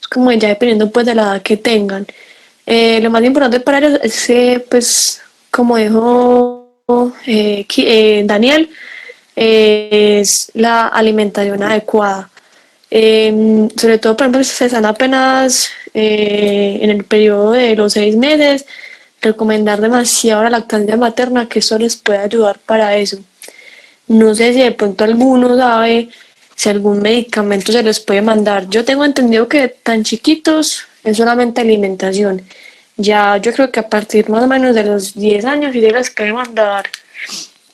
Es como ya dependiendo pues de la edad que tengan. Lo más importante para ellos es pues como dijo Daniel, es la alimentación adecuada. Sobre todo, por ejemplo, si se están apenas en el periodo de los 6 meses, recomendar demasiado la lactancia materna, que eso les puede ayudar para eso. No sé si de pronto alguno sabe si algún medicamento se les puede mandar. Yo tengo entendido que tan chiquitos es solamente alimentación. Ya yo creo que a partir más o menos de los 10 años sí se les puede mandar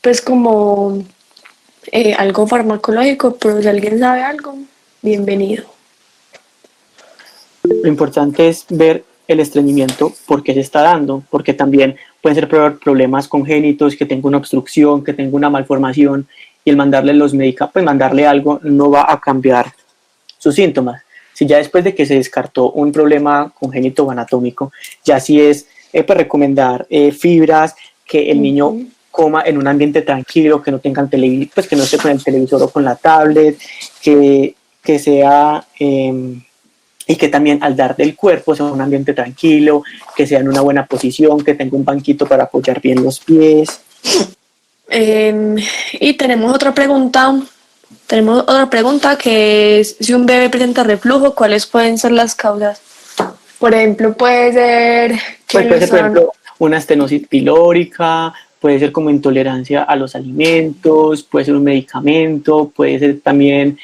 pues como algo farmacológico, pero si alguien sabe algo, bienvenido. Lo importante es ver el estreñimiento, por qué se está dando, porque también pueden ser problemas congénitos, que tenga una obstrucción, que tenga una malformación, y el mandarle los medicamentos, pues mandarle algo no va a cambiar sus síntomas. Si ya después de que se descartó un problema congénito o anatómico, ya sí es pues recomendar fibras, que el niño coma en un ambiente tranquilo, que no tengan pues que no esté con el televisor o con la tablet, que sea y que también al dar del cuerpo sea un ambiente tranquilo, que sea en una buena posición, que tenga un banquito para apoyar bien los pies. Y tenemos otra pregunta. Tenemos otra pregunta que es si un bebé presenta reflujo, ¿cuáles pueden ser las causas? Por ejemplo, puede ser que Pues puede ser, por ejemplo, una estenosis pilórica, puede ser como intolerancia a los alimentos, puede ser un medicamento, puede ser también,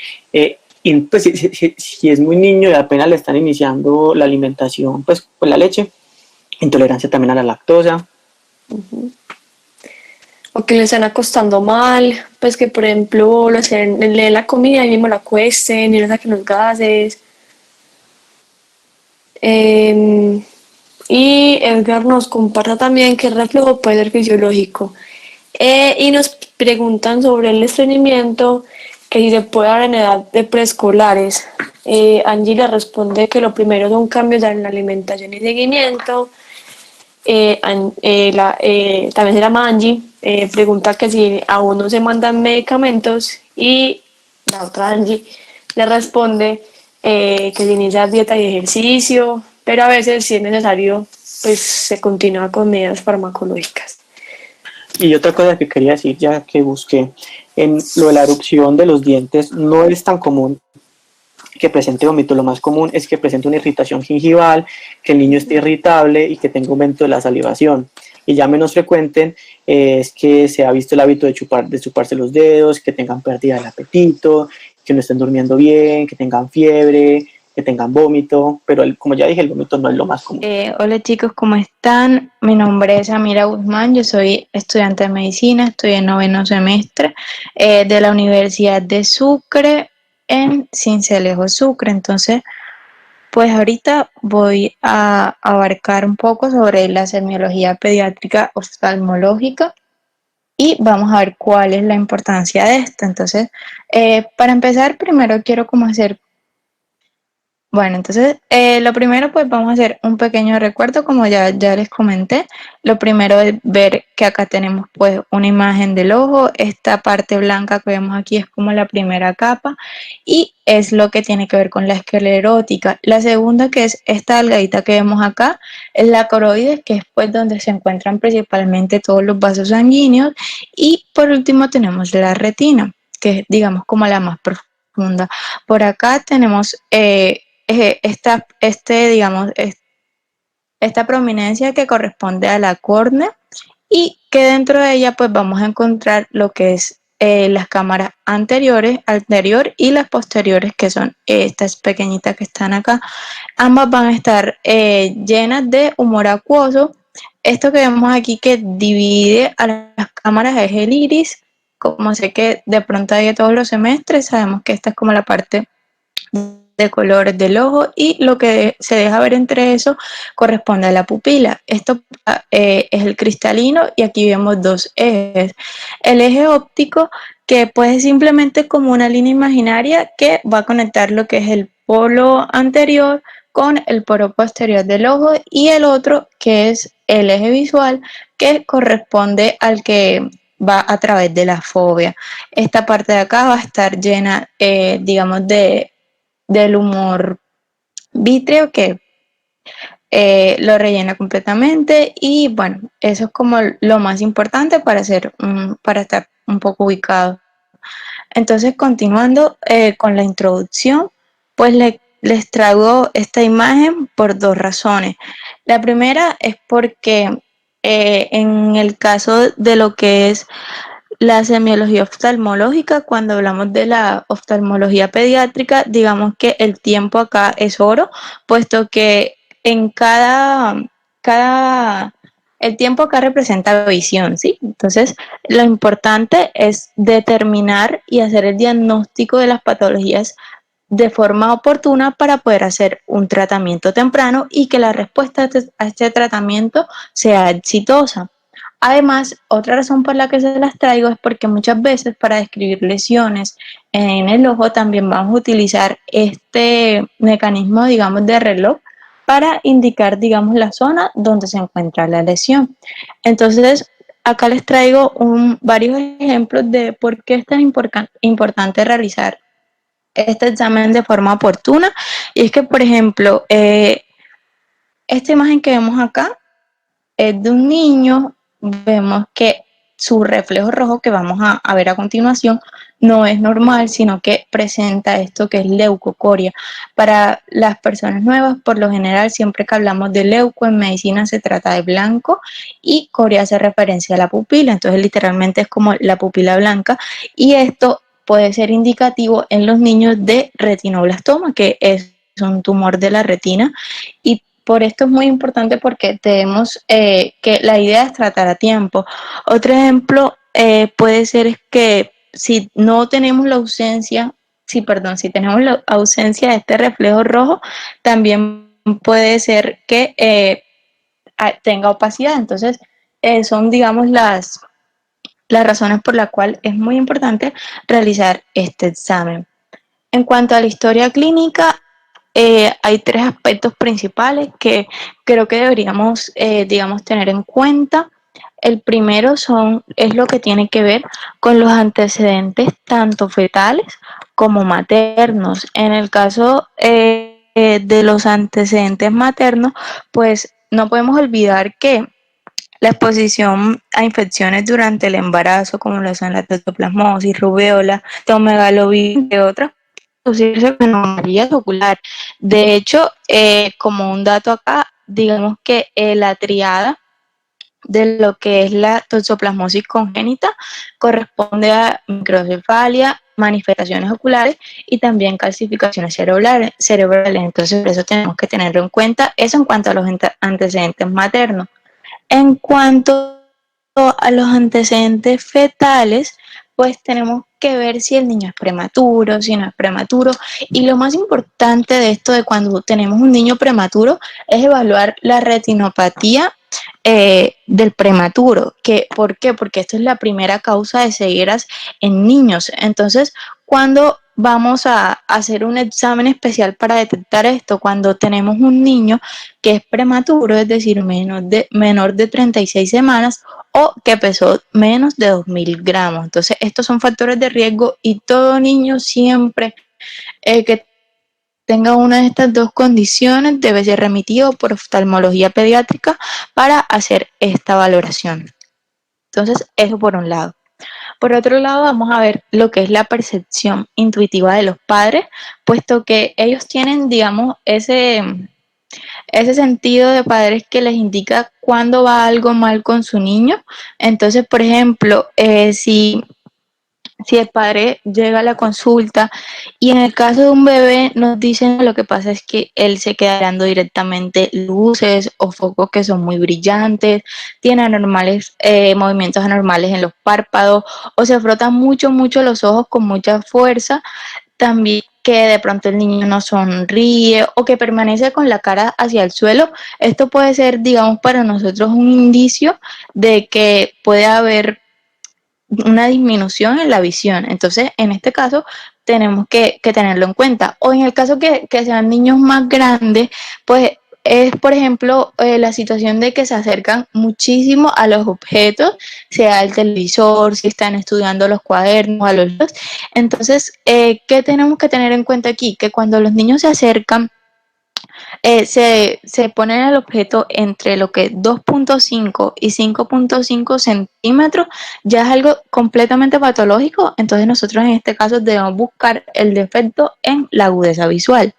pues si es muy niño y apenas le están iniciando la alimentación, pues con la leche, intolerancia también a la lactosa. O que le están acostando mal, pues que por ejemplo le den la comida y mismo la cuesten y le saquen los gases. Y Edgar nos comparta también que el reflujo puede ser fisiológico. Y nos preguntan sobre el estreñimiento, que si se puede dar en edad de preescolares. Angie le responde que lo primero son cambios en la alimentación y seguimiento. También se llama Angie, pregunta que si aún no se mandan medicamentos, y la otra Angie le responde que se inicia dieta y ejercicio, pero a veces si es necesario pues se continúa con medidas farmacológicas. Y otra cosa que quería decir, ya que busqué, en lo de la erupción de los dientes no es tan común que presente vómito. Lo más común es que presente una irritación gingival, que el niño esté irritable y que tenga aumento de la salivación. Y ya menos frecuente es que se ha visto el hábito de chuparse los dedos, que tengan pérdida del apetito, que no estén durmiendo bien, que tengan fiebre, que tengan vómito, pero como ya dije, el vómito no es lo más común. Hola chicos, ¿cómo están? Mi nombre es Amira Guzmán, yo soy estudiante de medicina, estoy en 9º semestre de la Universidad de Sucre en Sincelejo, Sucre. Entonces, pues ahorita voy a abarcar un poco sobre la semiología pediátrica oftalmológica y vamos a ver cuál es la importancia de esto. Entonces, para empezar, primero quiero como hacer Bueno, entonces lo primero pues vamos a hacer un pequeño recuerdo como ya les comenté. Lo primero es ver que acá tenemos pues una imagen del ojo. Esta parte blanca que vemos aquí es como la primera capa y es lo que tiene que ver con la esclerótica. La segunda, que es esta delgadita que vemos acá, es la coroides, que es pues donde se encuentran principalmente todos los vasos sanguíneos. Y por último tenemos la retina, que es digamos como la más profunda. Por acá tenemos esta prominencia que corresponde a la córnea y que dentro de ella pues vamos a encontrar lo que es las cámaras anterior y las posteriores, que son estas pequeñitas que están acá. Ambas van a estar llenas de humor acuoso. Esto que vemos aquí que divide a las cámaras es el iris. Como sé que de pronto hay de todos los semestres, sabemos que esta es como la parte de colores del ojo, y lo que se deja ver entre eso corresponde a la pupila. Esto es el cristalino, y aquí vemos dos ejes. El eje óptico, que pues es simplemente como una línea imaginaria que va a conectar lo que es el polo anterior con el polo posterior del ojo, y el otro que es el eje visual, que corresponde al que va a través de la fóvea. Esta parte de acá va a estar llena, digamos, del humor vítreo, que lo rellena completamente. Y bueno, eso es como lo más importante para estar un poco ubicado. Entonces, continuando con la introducción, pues les traigo esta imagen por dos razones. La primera es porque en el caso de lo que es la semiología oftalmológica, cuando hablamos de la oftalmología pediátrica, digamos que el tiempo acá es oro, puesto que en el tiempo acá representa visión, ¿sí? Entonces, lo importante es determinar y hacer el diagnóstico de las patologías de forma oportuna para poder hacer un tratamiento temprano y que la respuesta a este tratamiento sea exitosa. Además, otra razón por la que se las traigo es porque muchas veces para describir lesiones en el ojo también vamos a utilizar este mecanismo, digamos, de reloj para indicar, digamos, la zona donde se encuentra la lesión. Entonces, acá les traigo varios ejemplos de por qué es tan importante realizar este examen de forma oportuna. Y es que, por ejemplo, esta imagen que vemos acá es de un niño, vemos que su reflejo rojo que vamos a ver a continuación no es normal, sino que presenta esto que es leucocoria. Para las personas nuevas, por lo general, siempre que hablamos de leuco en medicina se trata de blanco y coria hace referencia a la pupila, entonces literalmente es como la pupila blanca y esto puede ser indicativo en los niños de retinoblastoma, que es un tumor de la retina y por esto es muy importante porque tenemos que la idea es tratar a tiempo. Otro ejemplo puede ser que si no tenemos la ausencia, si tenemos la ausencia de este reflejo rojo, también puede ser que tenga opacidad. Entonces, son, digamos, las razones por las cuales es muy importante realizar este examen. En cuanto a la historia clínica, hay tres aspectos principales que creo que deberíamos, digamos, tener en cuenta. El primero es lo que tiene que ver con los antecedentes tanto fetales como maternos. En el caso de los antecedentes maternos, pues no podemos olvidar que la exposición a infecciones durante el embarazo, como lo son la toxoplasmosis, rubéola, tomegalovirus, entre otras, producirse anomalías ocular. De hecho, como un dato acá, digamos que la triada de lo que es la toxoplasmosis congénita corresponde a microcefalia, manifestaciones oculares y también calcificaciones cerebrales. Entonces, por eso tenemos que tenerlo en cuenta. Eso en cuanto a los antecedentes maternos. En cuanto a los antecedentes fetales, pues tenemos que ver si el niño es prematuro, si no es prematuro. Y lo más importante de esto de cuando tenemos un niño prematuro es evaluar la retinopatía del prematuro. ¿Por qué? Porque esto es la primera causa de cegueras en niños. Entonces, cuando vamos a hacer un examen especial para detectar esto, cuando tenemos un niño que es prematuro, es decir, menor de 36 semanas o que pesó menos de 2.000 gramos. Entonces, estos son factores de riesgo y todo niño siempre que tenga una de estas dos condiciones debe ser remitido por oftalmología pediátrica para hacer esta valoración. Entonces, eso por un lado. Por otro lado, vamos a ver lo que es la percepción intuitiva de los padres, puesto que ellos tienen, digamos, ese sentido de padres que les indica cuándo va algo mal con su niño. Entonces, por ejemplo, si el padre llega a la consulta y en el caso de un bebé nos dicen lo que pasa es que él se queda mirando directamente luces o focos que son muy brillantes, tiene movimientos anormales en los párpados o se frota mucho los ojos con mucha fuerza, también que de pronto el niño no sonríe o que permanece con la cara hacia el suelo. Esto puede ser, digamos, para nosotros un indicio de que puede haber una disminución en la visión. Entonces, en este caso, tenemos que tenerlo en cuenta. O en el caso que sean niños más grandes, pues es, por ejemplo, la situación de que se acercan muchísimo a los objetos, sea el televisor, si están estudiando los cuadernos, a los libros. Entonces, ¿qué tenemos que tener en cuenta aquí? Que cuando los niños se acercan se pone el objeto entre lo que 2.5 y 5.5 centímetros, ya es algo completamente patológico, entonces nosotros en este caso debemos buscar el defecto en la agudeza visual.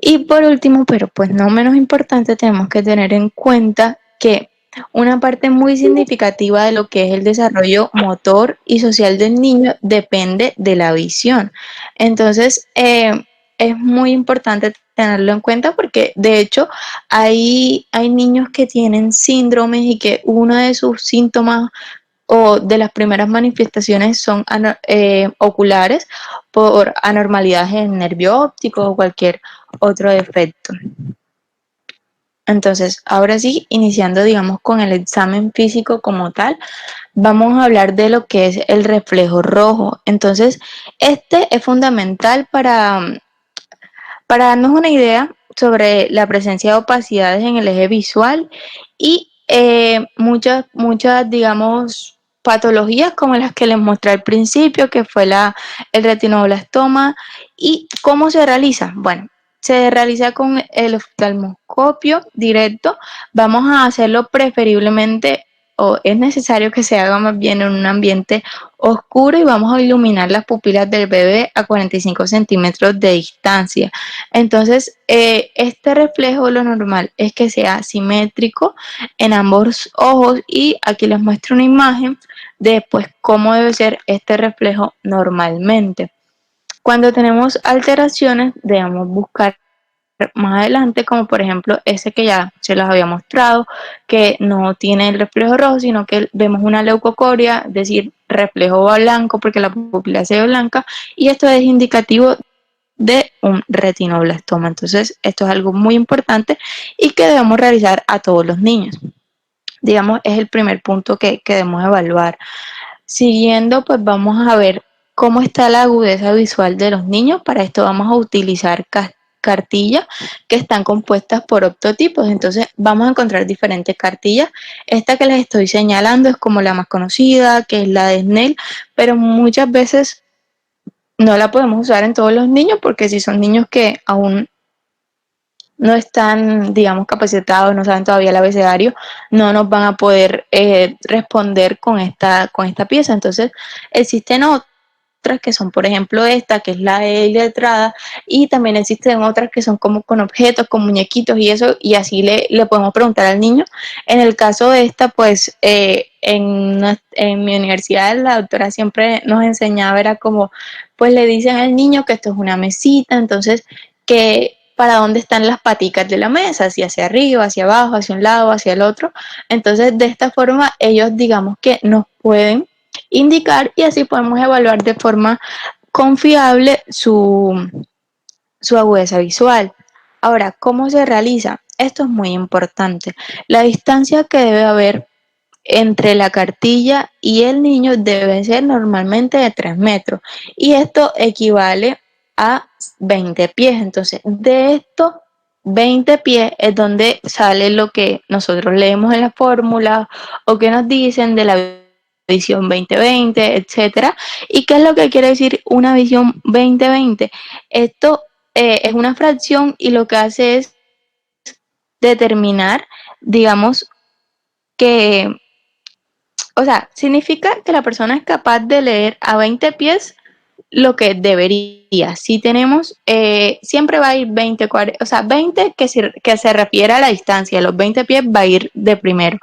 Y por último, pero pues no menos importante, tenemos que tener en cuenta que una parte muy significativa de lo que es el desarrollo motor y social del niño depende de la visión. Entonces, es muy importante tenerlo en cuenta porque de hecho hay niños que tienen síndromes y que uno de sus síntomas o de las primeras manifestaciones son oculares por anormalidades en el nervio óptico o cualquier otro defecto. Entonces, ahora sí, iniciando, digamos, con el examen físico como tal, vamos a hablar de lo que es el reflejo rojo. Entonces, este es fundamental para darnos una idea sobre la presencia de opacidades en el eje visual y muchas, digamos, patologías como las que les mostré al principio, que fue el retinoblastoma. ¿Y cómo se realiza? Bueno, se realiza con el oftalmoscopio directo. Vamos a hacerlo preferiblemente, o es necesario que se haga más bien en un ambiente oscuro, y vamos a iluminar las pupilas del bebé a 45 centímetros de distancia. Entonces, este reflejo, lo normal es que sea simétrico en ambos ojos, y aquí les muestro una imagen de pues cómo debe ser este reflejo normalmente. Cuando tenemos alteraciones, debemos buscar más adelante, como por ejemplo ese que ya se los había mostrado, que no tiene el reflejo rojo, sino que vemos una leucocoria, es decir, reflejo blanco porque la pupila se ve blanca, y esto es indicativo de un retinoblastoma. Entonces, esto es algo muy importante y que debemos realizar a todos los niños. Digamos, es el primer punto que debemos evaluar. Siguiendo, pues vamos a ver cómo está la agudeza visual de los niños. Para esto vamos a utilizar cartillas que están compuestas por optotipos. Entonces vamos a encontrar diferentes cartillas. Esta que les estoy señalando es como la más conocida, que es la de Snell, pero muchas veces no la podemos usar en todos los niños, porque si son niños que aún no están, digamos, capacitados, no saben todavía el abecedario, no nos van a poder responder con esta pieza. Entonces, existen otras que son, por ejemplo, esta, que es la letrada, y también existen otras que son como con objetos, con muñequitos y eso, y así le podemos preguntar al niño. En el caso de esta, pues, en mi universidad la doctora siempre nos enseñaba, era como, pues le dicen al niño que esto es una mesita, entonces, que para dónde están las paticas de la mesa, si hacia arriba, hacia abajo, hacia un lado, hacia el otro. Entonces, de esta forma, ellos, digamos, que nos pueden indicar, y así podemos evaluar de forma confiable su agudeza visual. Ahora, ¿cómo se realiza? Esto es muy importante. La distancia que debe haber entre la cartilla y el niño debe ser normalmente de 3 metros, y esto equivale a 20 pies. Entonces, de estos 20 pies es donde sale lo que nosotros leemos en la fórmula o que nos dicen de la visión 20/20, etcétera. ¿Y qué es lo que quiere decir una visión 20/20? Esto es una fracción, y lo que hace es determinar, digamos, que, o sea, significa que la persona es capaz de leer a 20 pies lo que debería. Si tenemos, siempre va a ir 20, 40, o sea, 20 que se refiere a la distancia, los 20 pies va a ir de primero.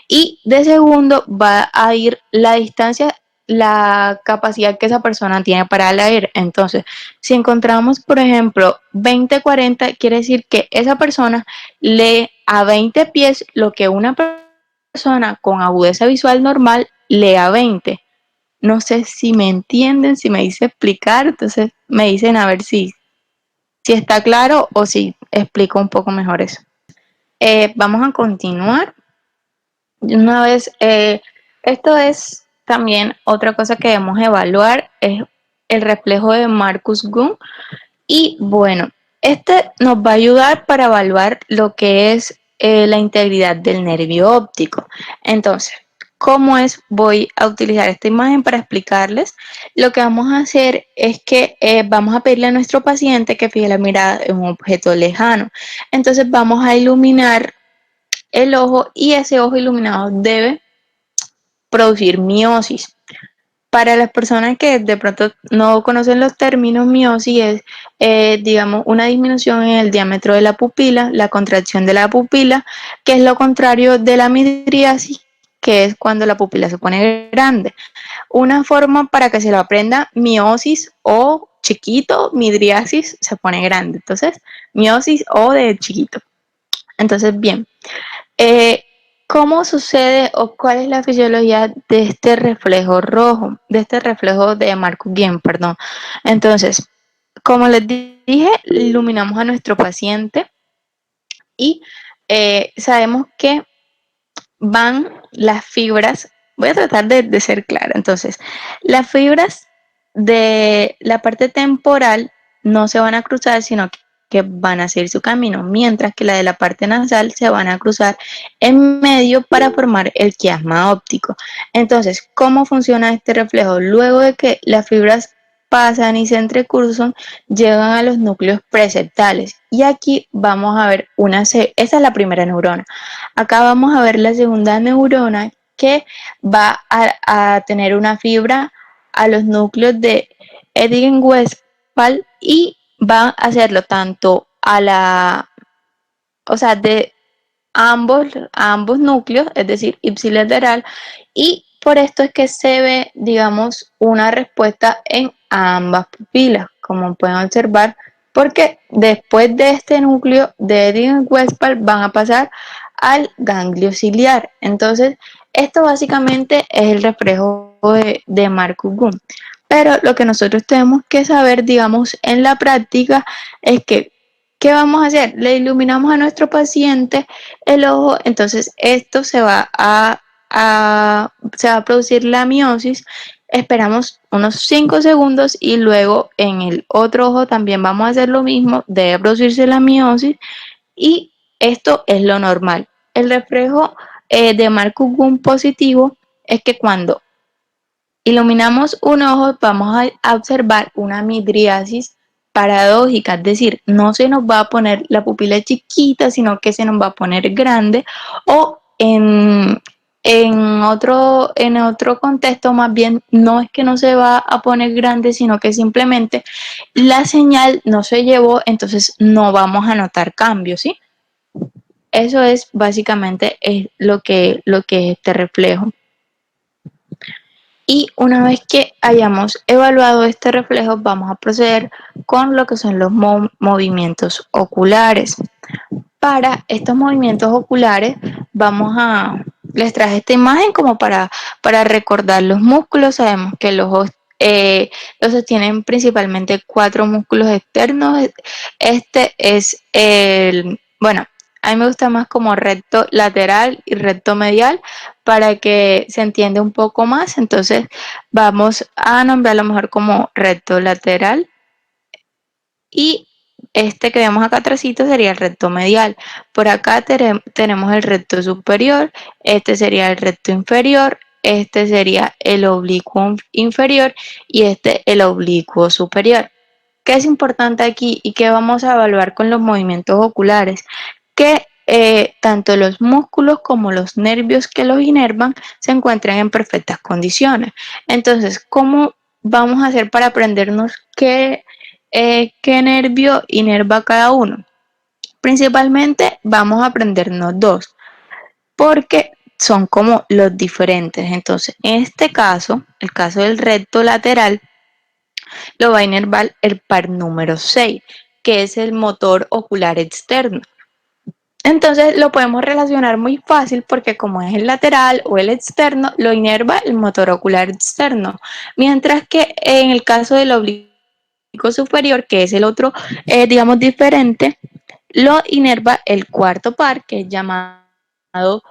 Y de segundo va a ir la distancia, la capacidad que esa persona tiene para leer. Entonces, si encontramos, por ejemplo, 20/40, quiere decir que esa persona lee a 20 pies lo que una persona con agudeza visual normal lee a 20. No sé si me entienden, si me hice explicar, entonces me dicen a ver si está claro o si explico un poco mejor eso. Vamos a continuar. Una vez, esto es también otra cosa que debemos evaluar, es el reflejo de Marcus Gunn. Y bueno, este nos va a ayudar para evaluar lo que es la integridad del nervio óptico. Entonces, ¿cómo es? Voy a utilizar esta imagen para explicarles. Lo que vamos a hacer es que vamos a pedirle a nuestro paciente que fije la mirada en un objeto lejano. Entonces vamos a iluminar el ojo y ese ojo iluminado debe producir miosis. Para las personas que de pronto no conocen los términos, miosis es, digamos, una disminución en el diámetro de la pupila, la contracción de la pupila, que es lo contrario de la midriasis, que es cuando la pupila se pone grande. Una forma para que se lo aprenda, miosis o chiquito, midriasis se pone grande. Entonces, miosis o de chiquito. Entonces, bien. ¿Cómo sucede o cuál es la fisiología de este reflejo rojo, de este reflejo de Markov-Guin, perdón? Entonces, como les dije, iluminamos a nuestro paciente y sabemos que van las fibras, voy a tratar de ser clara, entonces, las fibras de la parte temporal no se van a cruzar, sino que van a seguir su camino, mientras que la de la parte nasal se van a cruzar en medio para formar el quiasma óptico. Entonces, ¿cómo funciona este reflejo? Luego de que las fibras pasan y se entrecruzan, llegan a los núcleos preceptales. Y aquí vamos a ver esa es la primera neurona. Acá vamos a ver la segunda neurona que va a tener una fibra a los núcleos de Eddington-Westphal y va a hacerlo tanto o sea, de ambos núcleos, es decir, ipsilateral, y por esto es que se ve, digamos, una respuesta en ambas pupilas, como pueden observar, porque después de este núcleo de Eddington-Westphal van a pasar al ganglio ciliar. Entonces, esto básicamente es el reflejo de Markov-Guin. Pero lo que nosotros tenemos que saber, digamos, en la práctica es que, ¿qué vamos a hacer? Le iluminamos a nuestro paciente el ojo, entonces esto se va a producir la miosis, esperamos unos 5 segundos y luego en el otro ojo también vamos a hacer lo mismo, debe producirse la miosis y esto es lo normal. El reflejo de Markov-Guin positivo es que cuando iluminamos un ojo, vamos a observar una midriasis paradójica, es decir, no se nos va a poner la pupila chiquita, sino que se nos va a poner grande o en otro contexto, más bien, no es que no se va a poner grande, sino que simplemente la señal no se llevó, entonces no vamos a notar cambios, ¿sí? Eso es básicamente lo que es este reflejo. Y una vez que hayamos evaluado este reflejo, vamos a proceder con lo que son los movimientos oculares. Para estos movimientos oculares, les traje esta imagen como para recordar los músculos. Sabemos que los ojos los sostienen principalmente 4 músculos externos. Este es bueno, a mí me gusta más como recto lateral y recto medial para que se entienda un poco más. Entonces vamos a nombrarlo mejor como recto lateral y este que vemos acá atrásito sería el recto medial. Por acá tenemos el recto superior, este sería el recto inferior, este sería el oblicuo inferior y este el oblicuo superior. ¿Qué es importante aquí y qué vamos a evaluar con los movimientos oculares? Que tanto los músculos como los nervios que los inervan se encuentran en perfectas condiciones. Entonces, ¿cómo vamos a hacer para aprendernos qué nervio inerva cada uno? Principalmente vamos a aprendernos 2, porque son como los diferentes. Entonces, en este caso, el caso del recto lateral, lo va a inervar el par número 6, que es el motor ocular externo. Entonces lo podemos relacionar muy fácil porque como es el lateral o el externo, lo inerva el motor ocular externo. Mientras que en el caso del oblicuo superior, que es el otro, digamos, diferente, lo inerva el cuarto par, que es llamado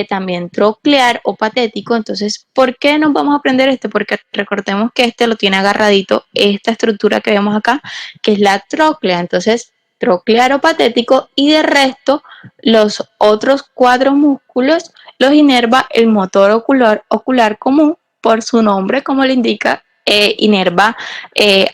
también troclear o patético. Entonces, ¿por qué nos vamos a aprender este? Porque recordemos que este lo tiene agarradito esta estructura que vemos acá, que es la tróclea. Entonces, troclear o patético, y de resto los otros 4 músculos los inerva el motor ocular común, por su nombre, como le indica, inerva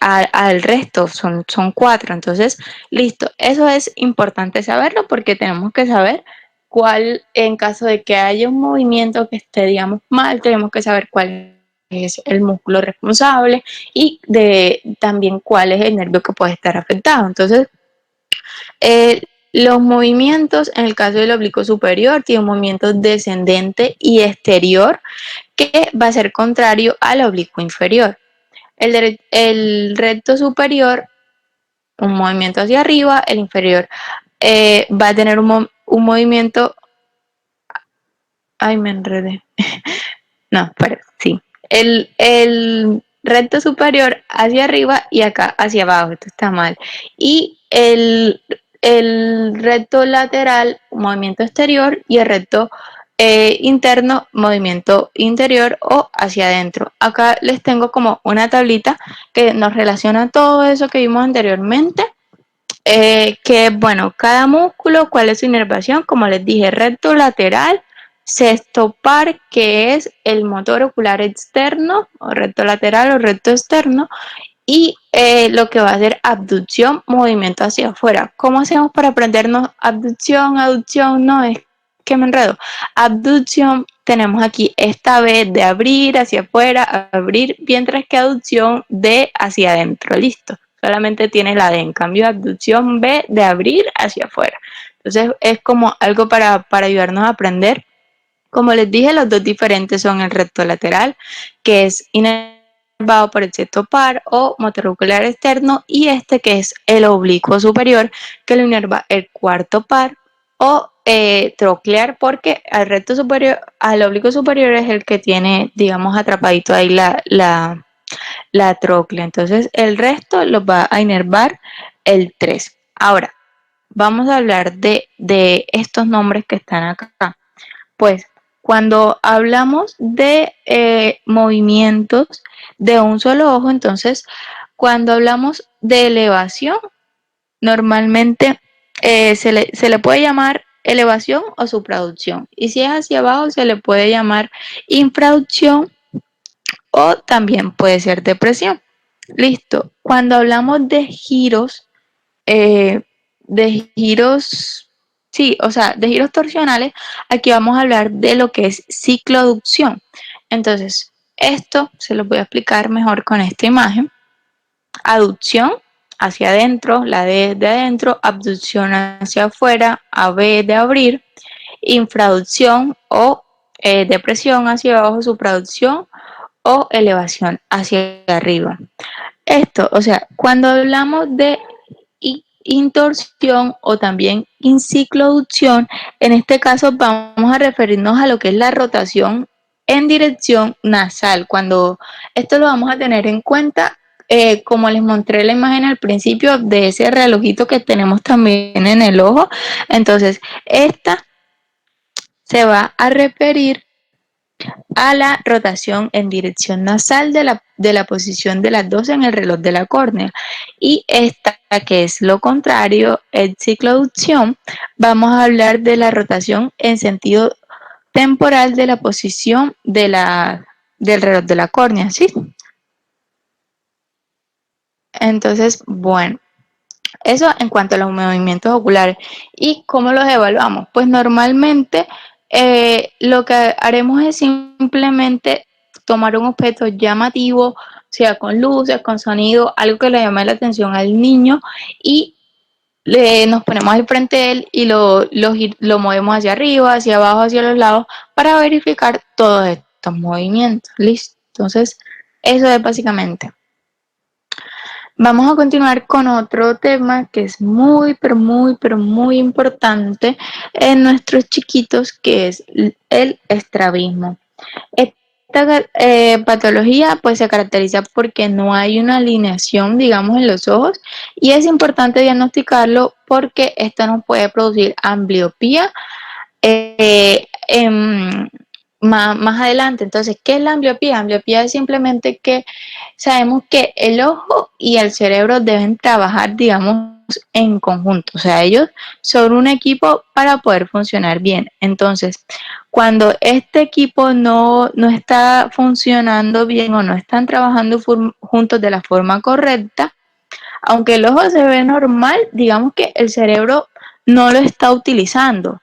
al resto, son 4. Entonces, listo, eso es importante saberlo porque tenemos que saber cuál, en caso de que haya un movimiento que esté, digamos, mal, tenemos que saber cuál es el músculo responsable y también cuál es el nervio que puede estar afectado. Entonces, los movimientos, en el caso del oblicuo superior, tiene un movimiento descendente y exterior que va a ser contrario al oblicuo inferior. El recto superior, un movimiento hacia arriba, el inferior va a tener un movimiento. Ay, me enredé. No, pero sí. El recto superior hacia arriba y acá hacia abajo, esto está mal. Y el recto lateral, movimiento exterior, y el recto interno, movimiento interior o hacia adentro. Acá les tengo como una tablita que nos relaciona todo eso que vimos anteriormente. Que bueno, cada músculo, cuál es su inervación, como les dije, recto lateral, sexto par, que es el motor ocular externo, o recto lateral o recto externo, y lo que va a ser abducción, movimiento hacia afuera. ¿Cómo hacemos para aprendernos abducción, aducción? No, es que me enredo. Abducción, tenemos aquí esta B de abrir hacia afuera, abrir, mientras que aducción de hacia adentro, listo. Solamente tiene la D, en cambio abducción B de abrir hacia afuera. Entonces es como algo para ayudarnos a aprender. Como les dije, los dos diferentes son el recto lateral, que es inervado por el sexto par o motor ocular externo, y este que es el oblicuo superior, que lo inerva el cuarto par o troclear, porque al recto superior, al oblicuo superior es el que tiene, digamos, atrapadito ahí la tróclea. Entonces el resto los va a inervar el 3. Ahora, vamos a hablar de estos nombres que están acá. Pues cuando hablamos de movimientos de un solo ojo, entonces cuando hablamos de elevación, normalmente se le puede llamar elevación o supraducción. Y si es hacia abajo, se le puede llamar infraducción o también puede ser depresión. Listo. Cuando hablamos eh, sí, o sea, de giros torsionales, aquí vamos a hablar de lo que es cicloducción. Entonces, esto se lo voy a explicar mejor con esta imagen. Aducción hacia adentro, la D de adentro, abducción hacia afuera, AB de abrir, infraducción o depresión hacia abajo, supraducción o elevación hacia arriba. Esto, o sea, cuando hablamos de intorsión o también incicloducción, en este caso vamos a referirnos a lo que es la rotación en dirección nasal. Cuando esto lo vamos a tener en cuenta, como les mostré la imagen al principio de ese relojito que tenemos también en el ojo. Entonces, esta se va a referir a la rotación en dirección nasal de la posición de las 12 en el reloj de la córnea. Y esta, que es lo contrario, el cicloducción, vamos a hablar de la rotación en sentido temporal de la posición del reloj de la córnea, ¿sí? Entonces, bueno, eso en cuanto a los movimientos oculares. ¿Y cómo los evaluamos? Pues normalmente lo que haremos es simplemente tomar un objeto llamativo, sea con luces, con sonido, algo que le llame la atención al niño, y nos ponemos al frente de él y lo movemos hacia arriba, hacia abajo, hacia los lados, para verificar todos estos movimientos. ¿Listo? Entonces, eso es básicamente. Vamos a continuar con otro tema que es muy, pero muy, pero muy importante en nuestros chiquitos, que es el estrabismo. Esta patología pues se caracteriza porque no hay una alineación, digamos, en los ojos, y es importante diagnosticarlo porque esto nos puede producir ambliopía más adelante. Entonces, ¿qué es la ambliopía? Ambliopía es simplemente que sabemos que el ojo y el cerebro deben trabajar, digamos, en conjunto, o sea, ellos son un equipo para poder funcionar bien. Entonces, cuando este equipo no está funcionando bien o no están trabajando juntos de la forma correcta, aunque el ojo se ve normal, digamos que el cerebro no lo está utilizando.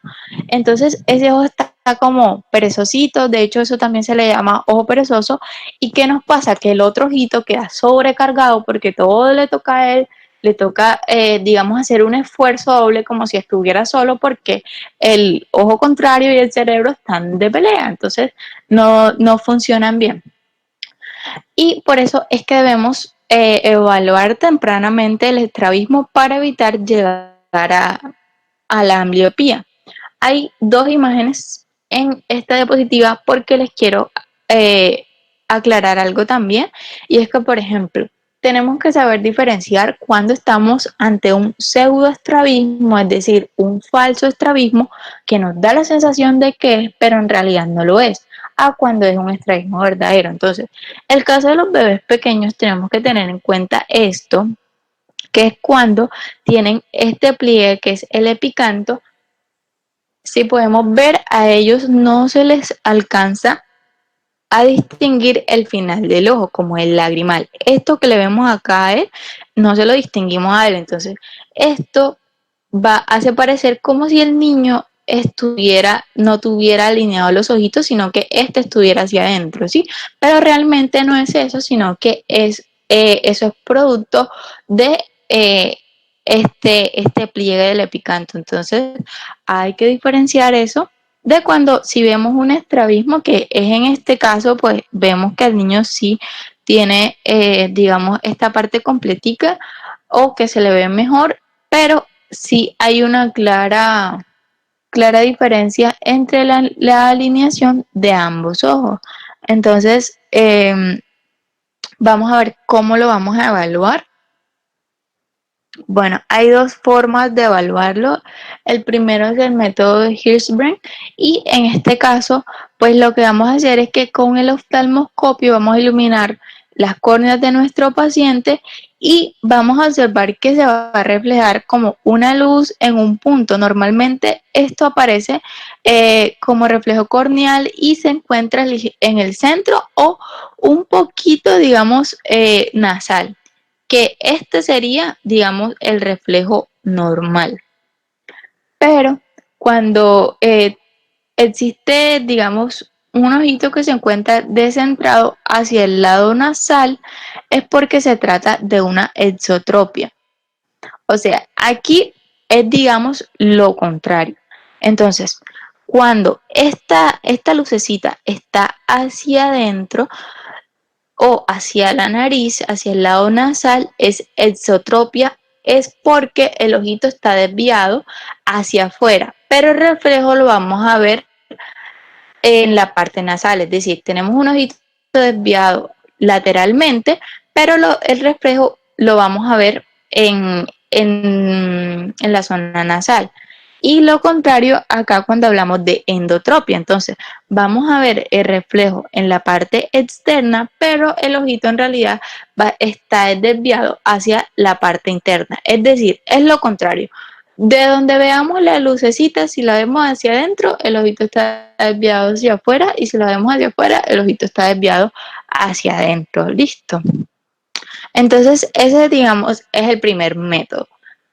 Entonces ese ojo está como perezosito, de hecho eso también se le llama ojo perezoso. ¿Y qué nos pasa? Que el otro ojito queda sobrecargado porque todo le toca a él, le toca, digamos, hacer un esfuerzo doble como si estuviera solo porque el ojo contrario y el cerebro están de pelea, entonces no funcionan bien. Y por eso es que debemos evaluar tempranamente el estrabismo para evitar llegar a la ambliopía. Hay dos imágenes en esta diapositiva porque les quiero aclarar algo también, y es que, por ejemplo, tenemos que saber diferenciar cuando estamos ante un pseudoestrabismo, es decir, un falso estrabismo que nos da la sensación de que es, pero en realidad no lo es, a cuando es un estrabismo verdadero. Entonces, el caso de los bebés pequeños tenemos que tener en cuenta esto, que es cuando tienen este pliegue que es el epicanto. Si podemos ver, a ellos no se les alcanza a distinguir el final del ojo, como el lagrimal. Esto que le vemos acá a él, no se lo distinguimos a él. Entonces, esto hace parecer como si el niño no tuviera alineados los ojitos, sino que este estuviera hacia adentro, ¿sí? Pero realmente no es eso, sino que eso es producto de este pliegue del epicanto. Entonces, hay que diferenciar eso de cuando si vemos un estrabismo, que es en este caso, pues vemos que el niño sí tiene, digamos, esta parte completica o que se le ve mejor, pero sí hay una clara diferencia entre la alineación de ambos ojos. Entonces, vamos a ver cómo lo vamos a evaluar. Bueno, hay dos formas de evaluarlo. El primero es el método de Hirschsprung, y en este caso, pues lo que vamos a hacer es que con el oftalmoscopio vamos a iluminar las córneas de nuestro paciente y vamos a observar que se va a reflejar como una luz en un punto. Normalmente esto aparece como reflejo corneal y se encuentra en el centro o un poquito, digamos, nasal, que este sería, digamos, el reflejo normal. Pero cuando existe, digamos, un ojito que se encuentra descentrado hacia el lado nasal, es porque se trata de una exotropia. O sea, aquí es, digamos, lo contrario. Entonces, cuando esta lucecita está hacia adentro, o hacia la nariz, hacia el lado nasal, es exotropia, es porque el ojito está desviado hacia afuera, pero el reflejo lo vamos a ver en la parte nasal, es decir, tenemos un ojito desviado lateralmente, pero el reflejo lo vamos a ver en la zona nasal. Y lo contrario acá cuando hablamos de endotropia. Entonces, vamos a ver el reflejo en la parte externa, pero el ojito en realidad está desviado hacia la parte interna. Es decir, es lo contrario. De donde veamos la lucecita, si la vemos hacia adentro, el ojito está desviado hacia afuera, y si la vemos hacia afuera, el ojito está desviado hacia adentro. Listo. Entonces, ese, digamos, es el primer método.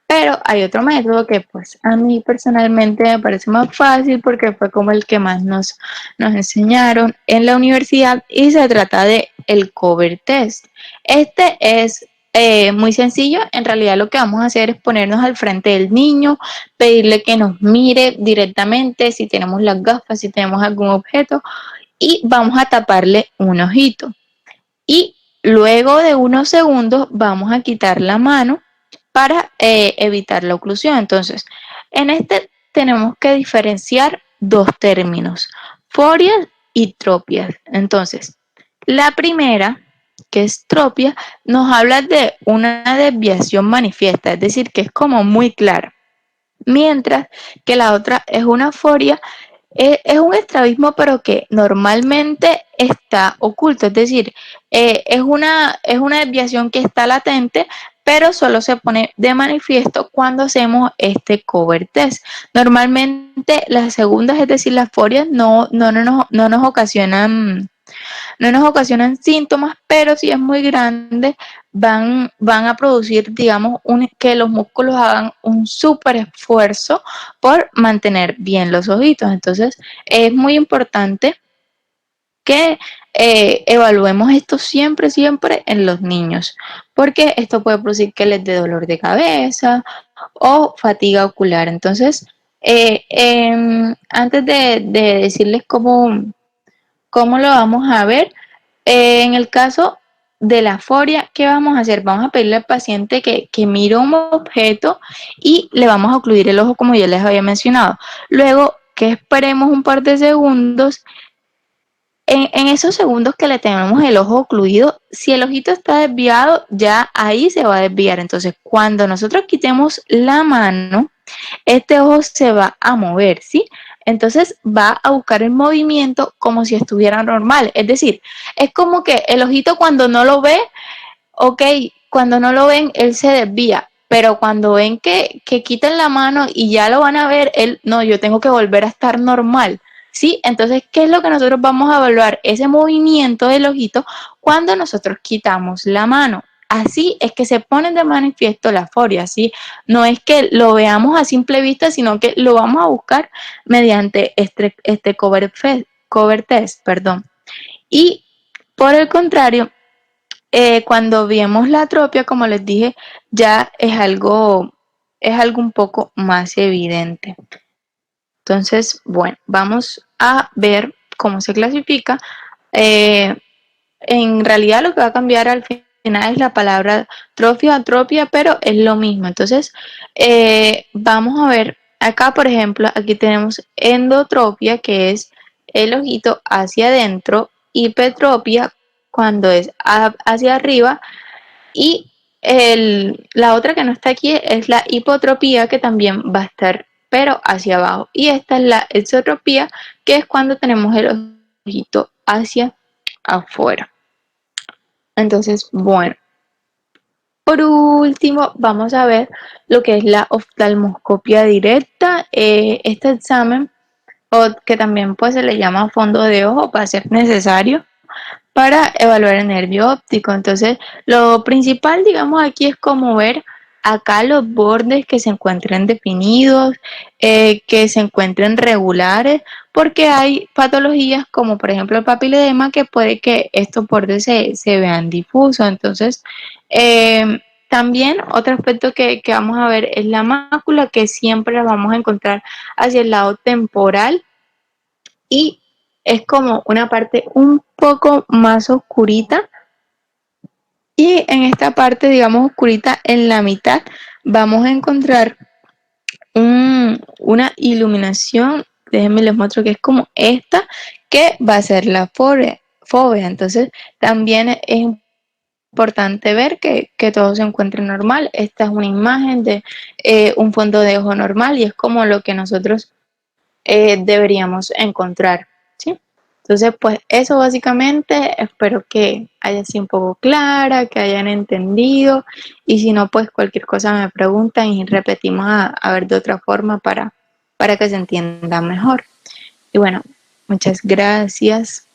Pero hay otro método que, pues, a mí personalmente me parece más fácil porque fue como el que más nos enseñaron en la universidad, y se trata de el cover test. Este es muy sencillo. En realidad lo que vamos a hacer es ponernos al frente del niño, pedirle que nos mire directamente, si tenemos las gafas, si tenemos algún objeto, y vamos a taparle un ojito. Y luego de unos segundos vamos a quitar la mano para evitar la oclusión. Entonces, en este tenemos que diferenciar dos términos: forias y tropias. Entonces, la primera, que es tropia, nos habla de una desviación manifiesta, es decir, que es como muy clara. Mientras que la otra es una foria, es un estrabismo, pero que normalmente está oculto, es decir, es una desviación que está latente, pero solo se pone de manifiesto cuando hacemos este cover test. Normalmente las segundas, es decir, las forias, no nos ocasionan, no nos ocasionan síntomas, pero si es muy grande, van a producir, digamos, que los músculos hagan un súper esfuerzo por mantener bien los ojitos. Entonces, es muy importante que evaluemos esto siempre, siempre en los niños, porque esto puede producir que les dé dolor de cabeza o fatiga ocular. Entonces, antes de decirles cómo lo vamos a ver, en el caso de la foria, ¿qué vamos a hacer? Vamos a pedirle al paciente que mire un objeto y le vamos a ocluir el ojo como ya les había mencionado. Luego que esperemos un par de segundos. En esos segundos que le tenemos el ojo ocluido, si el ojito está desviado, ya ahí se va a desviar. Entonces, cuando nosotros quitemos la mano, este ojo se va a mover, ¿sí? Entonces va a buscar el movimiento como si estuviera normal. Es decir, es como que el ojito cuando no lo ve, ok, cuando no lo ven, él se desvía, pero cuando ven que quitan la mano y ya lo van a ver, él, no, yo tengo que volver a estar normal, ¿sí? Entonces, ¿qué es lo que nosotros vamos a evaluar? Ese movimiento del ojito cuando nosotros quitamos la mano. Así es que se ponen de manifiesto la foria, ¿sí? No es que lo veamos a simple vista, sino que lo vamos a buscar mediante este cover test, perdón. Y por el contrario, cuando vemos la atropia, como les dije, ya es algo un poco más evidente. Entonces, bueno, vamos a ver cómo se clasifica. Eh, en realidad lo que va a cambiar al final es la palabra trofia o atropia, pero es lo mismo. Entonces, vamos a ver acá, por ejemplo, aquí tenemos endotropia, que es el ojito hacia adentro, hipertropia cuando es hacia arriba, y la otra que no está aquí es la hipotropía, que también va a estar, pero hacia abajo. Y esta es la exotropía, que es cuando tenemos el ojito hacia afuera. Entonces, bueno, por último, vamos a ver lo que es la oftalmoscopia directa. Este examen, o que también pues se le llama fondo de ojo, va a ser necesario para evaluar el nervio óptico. Entonces, lo principal, digamos, aquí es como ver acá los bordes que se encuentren definidos, que se encuentren regulares, porque hay patologías como por ejemplo el papiledema, que puede que estos bordes se vean difusos. Entonces, también otro aspecto que vamos a ver es la mácula, que siempre la vamos a encontrar hacia el lado temporal, y es como una parte un poco más oscurita, y en esta parte, digamos, oscurita en la mitad, vamos a encontrar una iluminación. Déjenme les muestro que es como esta, que va a ser la fóvea. Entonces, también es importante ver que todo se encuentre normal. Esta es una imagen de un fondo de ojo normal, y es como lo que nosotros deberíamos encontrar, ¿sí? Entonces, pues eso básicamente, espero que haya sido un poco clara, que hayan entendido, y si no, pues cualquier cosa me preguntan y repetimos a ver de otra forma para que se entienda mejor. Y bueno, muchas gracias.